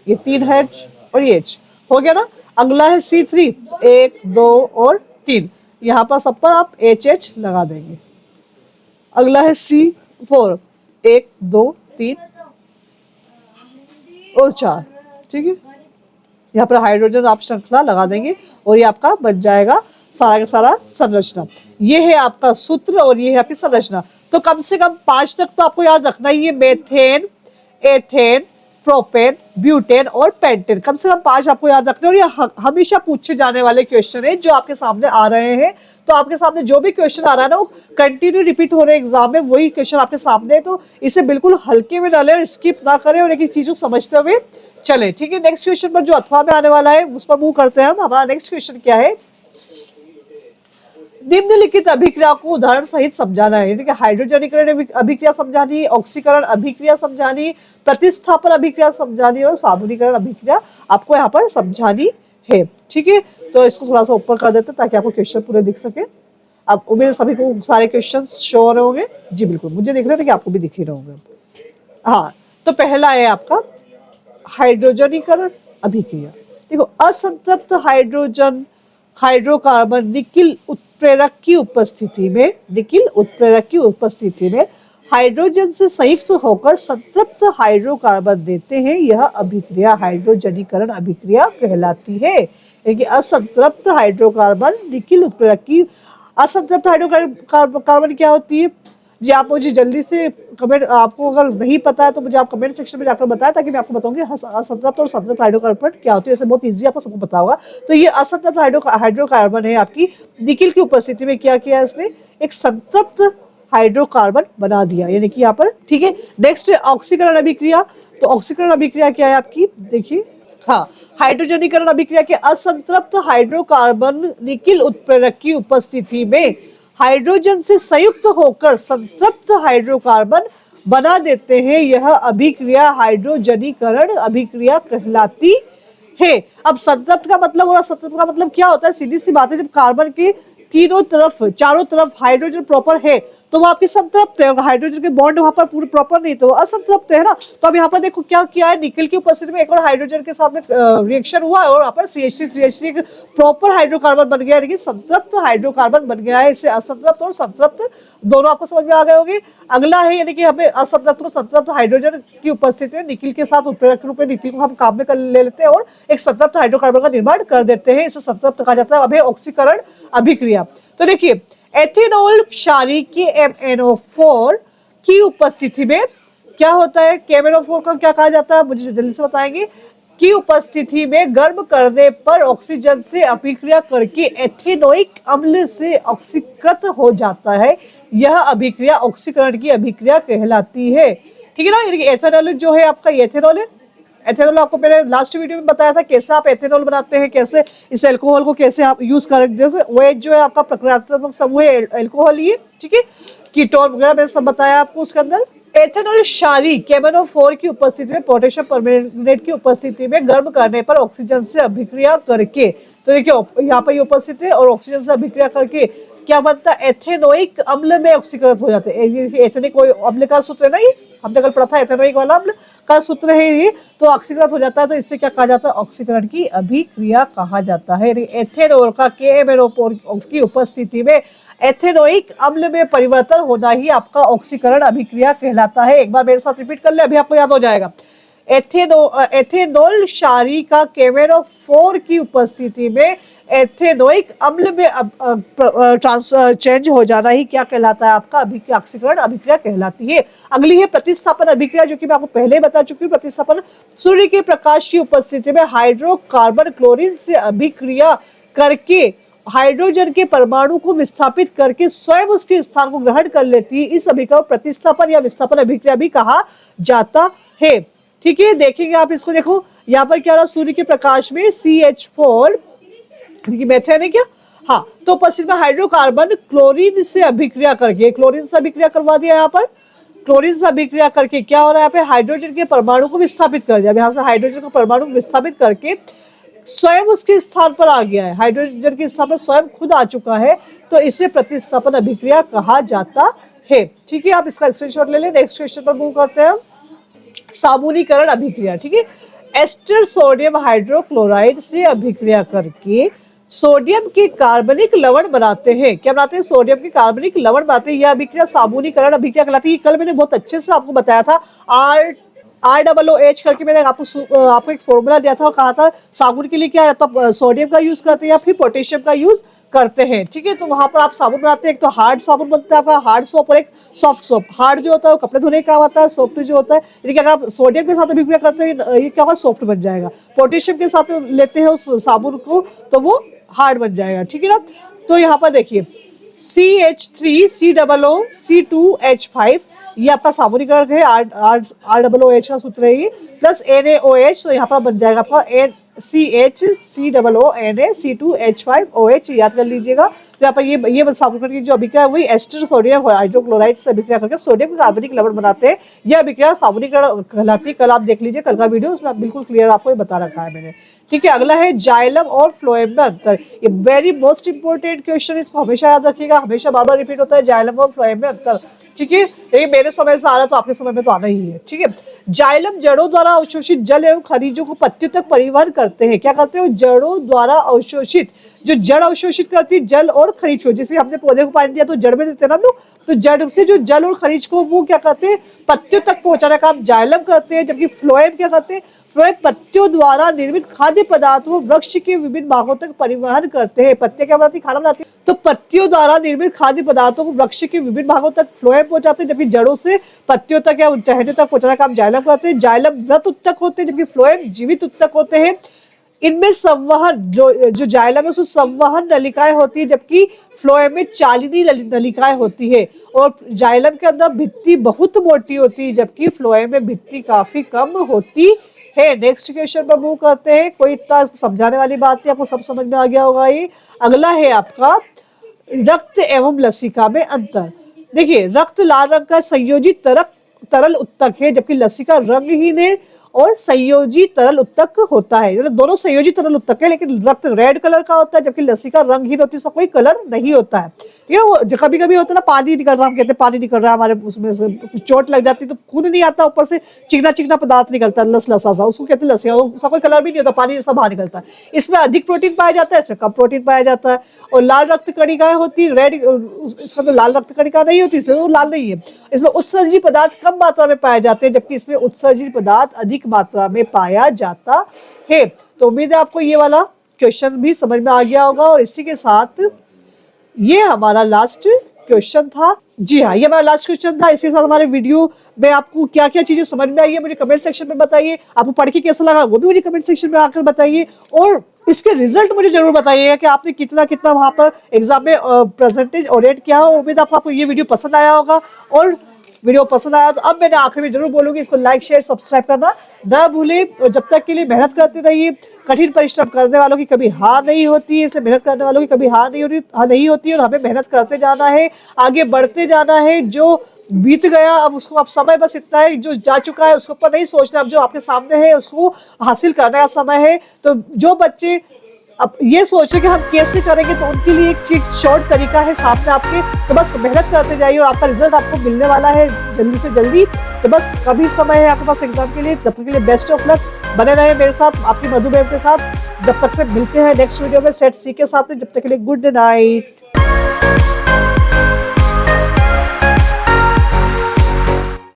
ये 3 H और ये H हो गया ना। अगला है C3, 1, 2 और 3, यहाँ पर सब पर आप HH लगा देंगे। अगला है C4, 1, 2, 3 और 4, ठीक है। यहाँ पर हाइड्रोजन आप श्रृंखला लगा देंगे और ये आपका बन जाएगा सारा का सारा संरचना। ये है आपका सूत्र और ये है आपकी संरचना। तो कम से कम 5 तक तो आपको याद रखना ही है, मेथेन, एथेन, प्रोपेन, ब्यूटेन और पेंटेन। कम से कम 5 आपको याद रखना है और ये हमेशा पूछे जाने वाले क्वेश्चन है जो आपके सामने आ रहे हैं। तो आपके सामने जो भी क्वेश्चन आ रहा है ना, वो कंटिन्यू रिपीट हो रहे एग्जाम में, वही क्वेश्चन आपके सामने है। तो इसे बिल्कुल हल्के में ना लें और स्किप ना करें और एक चीज को समझते हुए चले, ठीक है। नेक्स्ट क्वेश्चन पर जो अथवा में आने वाला है उस पर मूव करते हैं हम। हमारा नेक्स्ट क्वेश्चन क्या है? निम्नलिखित अभिक्रिया को उदाहरण सहित समझाना है। यानी कि हाइड्रोजनीकरण अभिक्रिया समझानी, ऑक्सीकरण अभिक्रिया समझानी, प्रतिस्थापन अभिक्रिया समझानी और साधुनीकरण अभिक्रिया आपको यहाँ पर समझानी है, ठीक है। तो इसको थोड़ा सा ऊपर कर देते हैं ताकि आपको क्वेश्चन पूरे दिख सके। अब उम्मीद सभी को सारे क्वेश्चन शो हो रहे होंगे। जी बिल्कुल, मुझे दिख रहे थे कि आपको भी दिख ही रहे होंगे। हाँ, तो पहला है आपका हाइड्रोजनीकरण अभिक्रिया। देखो, असंतृप्त हाइड्रोकार्बन निकिल उत्प्रेरक की उपस्थिति में हाइड्रोजन से संयुक्त होकर संतृप्त हाइड्रोकार्बन देते हैं। यह अभिक्रिया हाइड्रोजनीकरण अभिक्रिया कहलाती है। यानी कि असंतृप्त हाइड्रोकार्बन निकिल उत्प्रेरक की, असंतृप्त हाइड्रोकार्बन क्या होती है जी? आप मुझे जल्दी से कमेंट, आपको अगर नहीं पता है तो मुझे आप कमेंट सेक्शन में जाकर बताएं ताकि मैं आपको बताऊंगी असंतृप्त और संतृप्त हाइड्रोकार्बन क्या होती है। ऐसे बहुत इजी आपको सबको पता होगा। तो ये असंतृप्त हाइड्रोकार्बन है आपकी, निकिल की उपस्थिति में क्या किया इसने? एक संतृप्त हाइड्रोकार्बन बना दिया, यानी कि यहाँ पर, ठीक है। नेक्स्ट है ऑक्सीकरण अभिक्रिया। तो ऑक्सीकरण अभिक्रिया क्या है आपकी? देखिए, हाँ, हाइड्रोजनीकरण अभिक्रिया के असंतृप्त हाइड्रोकार्बन निकिल उत्प्रेरक की उपस्थिति में हाइड्रोजन से संयुक्त होकर संतृप्त हाइड्रोकार्बन बना देते हैं। यह अभिक्रिया हाइड्रोजनीकरण अभिक्रिया कहलाती है। अब संतृप्त का मतलब और असंतृप्त का मतलब क्या होता है? सीधी सी बात है, जब कार्बन के चारों तरफ हाइड्रोजन प्रॉपर है तो वो आपकी संतृप्त है। हाइड्रोजन के बॉन्ड वहां पर पूरे प्रॉपर नहीं तो असंतृप्त है ना। तो अब यहाँ पर देखो क्या किया है, निकल की उपस्थिति में एक और हाइड्रोजन के साथ में रिएक्शन हुआ है और यहाँ पर CH3 एक प्रॉपर हाइड्रोकार्बन बन गया, यानी संतृप्त हाइड्रोकार्बन बन गया है। इससे असंतृप्त और संतृप्त दोनों आपको समझ में आ गए होंगे। अगला है, यानी कि हमें असंतृप्त और संतृप्त हाइड्रोजन की उपस्थिति में निकल के साथ उत्प्रेरक के रूप में निकल को हम काम में कर ले लेते हैं और एक संतृप्त हाइड्रोकार्बन का निर्माण कर देते हैं। इसे संतृप्त कहा जाता है। अब है ऑक्सीकरण अभिक्रिया। तो देखिए, एथेनॉल क्षारीय के MnO4 की उपस्थिति में क्या होता है? KMnO4 का क्या कहा जाता है, मुझे जल्दी से बताएंगे। की उपस्थिति में गर्म करने पर ऑक्सीजन से अभिक्रिया करके एथेनोइक अम्ल से ऑक्सीकृत हो जाता है। यह अभिक्रिया ऑक्सीकरण की अभिक्रिया कहलाती है, ठीक है ना। यानी कि एथेनॉल जो है आपका एथेनॉल है। एथेनॉल आपको मैंने लास्ट वीडियो में बताया था कैसे आप एथेनॉल बनाते हैं, कैसे इस अल्कोहल को कैसे आप यूज करेंगे। वो जो है आपका प्रक्रियात्मक समूह है अल्कोहल, ये ठीक है। कीटोन वगैरह मैंने सब बताया आपको उसके अंदर, एथेनॉल क्षारीय KMnO4 की उपस्थिति में पोटेशियम परमैंगनेट की उपस्थिति में गर्म करने पर ऑक्सीजन से अभिक्रिया करके, तो देखिए यहाँ पर ये उपस्थित है और ऑक्सीजन से अभिक्रिया करके क्या बनता है, एथेनोइक अम्ल में ऑक्सीकृत हो जाते हैं। एथेनिक अम्ल का सूत्र है ना, ये हमने कल पढ़ा था, एथेनोइक वाला अम्ल का सूत्र है ये, तो ऑक्सीकृत हो जाता है, तो इससे क्या कहा जाता है, ऑक्सीकरण की अभिक्रिया कहा जाता है। एथेनॉल का KMnO4 की उपस्थिति में एथेनोइक अम्ल में परिवर्तन होना ही आपका ऑक्सीकरण अभिक्रिया कहलाता है। एक बार मेरे साथ रिपीट कर ले, अभी आपको याद हो जाएगा। एथेनॉल क्षारीय का KMnO4 की उपस्थिति में एथेनोइक अम्ल में चेंज हो जाना ही क्या कहलाता है, आपका ऑक्सीकरण अभिक्रिया कहलाती है। अगली है प्रतिस्थापन अभिक्रिया, जो कि मैं आपको पहले ही बता चुकी हूँ। प्रतिस्थापन सूर्य के प्रकाश की उपस्थिति में हाइड्रोकार्बन क्लोरीन से अभिक्रिया करके हाइड्रोजन के परमाणु को विस्थापित करके स्वयं उसके स्थान को ग्रहण कर लेती है। इस अभिक्रिया को प्रतिस्थापन या विस्थापन अभिक्रिया भी कहा जाता है। ठीक है, देखेंगे आप इसको, देखो यहाँ पर क्या रहा, सूर्य के प्रकाश में CH4 मेथेन है क्या, हाँ, तो उपस्थित में हाइड्रोकार्बन क्लोरीन से अभिक्रिया करके, क्लोरीन से अभिक्रिया करवा दिया, यहाँ पर क्लोरीन से अभिक्रिया करके क्या हो रहा है, यहाँ पे हाइड्रोजन के परमाणु को विस्थापित कर दिया। यहाँ से हाइड्रोजन का परमाणु विस्थापित करके स्वयं उसके स्थान पर आ गया है, हाइड्रोजन के स्थान पर स्वयं खुद आ चुका है, तो इसे प्रतिस्थापन अभिक्रिया कहा जाता है। ठीक है, आप इसका स्क्रीनशॉट ले लें। नेक्स्ट क्वेश्चन पर मूव करते हैं हम, साबुनीकरण अभिक्रिया। ठीक है, एस्टर सोडियम हाइड्रोक्लोराइड से अभिक्रिया करके सोडियम के कार्बनिक लवण बनाते हैं। क्या बनाते हैं, सोडियम के कार्बनिक लवण बनाते हैं। यह अभिक्रिया साबुनीकरण अभिक्रिया कहलाती है। कल मैंने बहुत अच्छे से आपको बताया था, ROOH करके मैंने आपको एक फॉर्मूला दिया था और कहा था साबुन के लिए क्या तो सोडियम का यूज करते हैं या फिर पोटेशियम का यूज करते हैं। ठीक है, तो वहां पर आप साबुन बनाते हैं, एक तो हार्ड साबुन बनता है आपका, हार्ड सोप, और एक सॉफ्ट सोप। हार्ड जो होता है वो कपड़े धोने का आता है, सॉफ्ट जो होता है, यानी कि अगर आप सोडियम के साथ अभिक्रिया करते हैं ये क्या होगा, सॉफ्ट बन जाएगा। पोटेशियम के साथ लेते हैं उस साबुन को तो वो हार्ड बन जाएगा। ठीक है ना, तो यहाँ पर देखिए CH3 COO C2H5 ये आपका साबुनीकरण है, ROOH का सूत्र है ये, प्लस NaOH, तो यहाँ पर बन जाएगा आपका CH3OONA याद कर लीजिएगा। तो यहाँ पर ये साबुनीकरण की जो अभिक्रिया है वही एस्टर सोडियम हाइड्रोक्लोराइड से अभिक्रिया करके सोडियम का कार्बनिक लवण बनाते हैं। यह अभिक्रिया साबुनीकरण कहलाती है। कल आप देख लीजिए, कल का वीडियो उसमें बिल्कुल क्लियर आपको ये बता रखा है मैंने। ठीक है, अगला है जाइलम और फ्लोएम में अंतर। ये वेरी मोस्ट इंपोर्टेंट क्वेश्चन, इसको हमेशा याद रखिएगा, हमेशा बार बार रिपीट होता है, जाइलम और फ्लोएम में अंतर। ठीक है, ये मेरे समय से आ रहा तो आपके समय में तो आना ही है। ठीक है, जाइलम जड़ों द्वारा अवशोषित जल एवं खनिजों को पत्तियों तक परिवहन करते हैं। क्या करते हैं, जड़ों द्वारा अवशोषित, जो जड़ अवशोषित करती है जल और खनिज को, जैसे हमने पौधे को पानी दिया तो जड़ में देते हैं ना लोग, तो जड़ से जो जल और खनिज को वो क्या करते हैं, पत्तियों तक पहुंचाने का काम जाइलम करते हैं। जबकि फ्लोएम क्या करते हैं, फ्लोएम पत्तियों द्वारा निर्मित खाद्य पदार्थों को वृक्ष के विभिन्न भागों तक परिवहन करते हैं। पत्तियां क्या बनाती है, खाना बनाती है, तो पत्तियों द्वारा निर्मित खाद्य पदार्थों को वृक्ष के विभिन्न भागों तक फ्लोएम पहुंचाते हैं, जबकि जड़ों से पत्तियों तक या टहनियों तक पहुंचाने का काम जाइलम करते हैं। जाइलम मृत उत्तक होते हैं जबकि फ्लोएम जीवित उत्तक होते हैं। इनमें संवहन जो जाइलम है उसमें संवहन नलिकाएं होती है, जबकि फ्लोएम में चालिनी नलिकाएं होती है। और जाइलम के अंदर भित्ति बहुत मोटी होती है जबकि फ्लोएम में भित्ति काफी कम होती है। नेक्स्ट क्वेश्चन पर मूव करते हैं। कोई इतना समझाने वाली बात नहीं, आपको सब समझ में आ गया होगा। ये अगला है आपका रक्त एवं लसिका में अंतर। देखिए, रक्त लाल रंग का संयोजित तरल उत्तक है, जबकि लसिका रंगहीन है और संयोजी तरल उत्तक होता है। मतलब दोनों संयोजी तरल उत्तक है, लेकिन रक्त रेड कलर का होता है जबकि लसिका रंगहीन होती है, उसका कोई कलर नहीं होता है। ठीक है, वो कभी कभी होता है ना, पानी निकल रहा, हम कहते हैं पानी निकल रहा है हमारे उसमें से, चोट लग जाती है तो खून नहीं आता, ऊपर से चिकना चिकना पदार्थ निकलता है, लसा सा, उसको कहते हैं लसिका, उसका कोई कलर भी नहीं होता, पानी जैसा बाहर निकलता है। इसमें अधिक प्रोटीन पाया जाता है, इसमें कम प्रोटीन पाया जाता है। और लाल रक्त कणिकाएं होती है, रेड, इसमें तो लाल रक्त कणिका नहीं होती इसलिए वो लाल नहीं है। इसमें उत्सर्जित पदार्थ कम मात्रा में पाए जाते हैं जबकि इसमें उत्सर्जित पदार्थ अधिक मात्रा में पाया जाता है। तो उम्मीद है आपको ये वाला क्वेश्चन भी समझ में आ गया होगा। और इसी के साथ ये हमारा लास्ट क्वेश्चन था। जी हाँ, ये हमारा लास्ट क्वेश्चन था। इसके साथ हमारे वीडियो में आपको क्या क्या चीजें समझ में आई है मुझे कमेंट सेक्शन में बताइए। आपको पढ़ के कैसा लगा वो भी मुझे कमेंट सेक्शन में आकर बताइए। और इसके रिजल्ट मुझे जरूर बताइएगा कि आपने कितना कितना वहां पर एग्जाम में परसेंटेज ओरिएंट किया हो। उम्मीद आपको ये वीडियो पसंद आया होगा। और वीडियो पसंद आया तो अब मैंने आखिर में जरूर बोलूंगी इसको लाइक शेयर सब्सक्राइब करना ना भूलें, और जब तक के लिए मेहनत करते रहिए। कठिन परिश्रम करने वालों की कभी हार नहीं होती है, इसलिए मेहनत करने वालों की कभी हार नहीं होती है, और हमें मेहनत करते जाना है, आगे बढ़ते जाना है। जो बीत गया अब उसको, अब समय बस इतना है, जो जा चुका है उसके ऊपर नहीं सोचना, अब जो आपके सामने है उसको हासिल करने का समय है। तो जो बच्चे अब ये सोचे कि हम कैसे करेंगे, तो उनके लिए एक शॉर्ट तरीका है सामने आपके, तो बस मेहनत करते जाइए और आपका रिजल्ट आपको मिलने वाला है जल्दी से जल्दी। तो बस कभी समय है आपके पास एग्जाम के लिए, तब तक के लिए बेस्ट ऑफ लक। बने रहे मेरे साथ, आपकी मधु मैम के साथ। जब तक से मिलते हैं नेक्स्ट वीडियो में सेट सी के साथ में, जब तक के लिए गुड नाइट।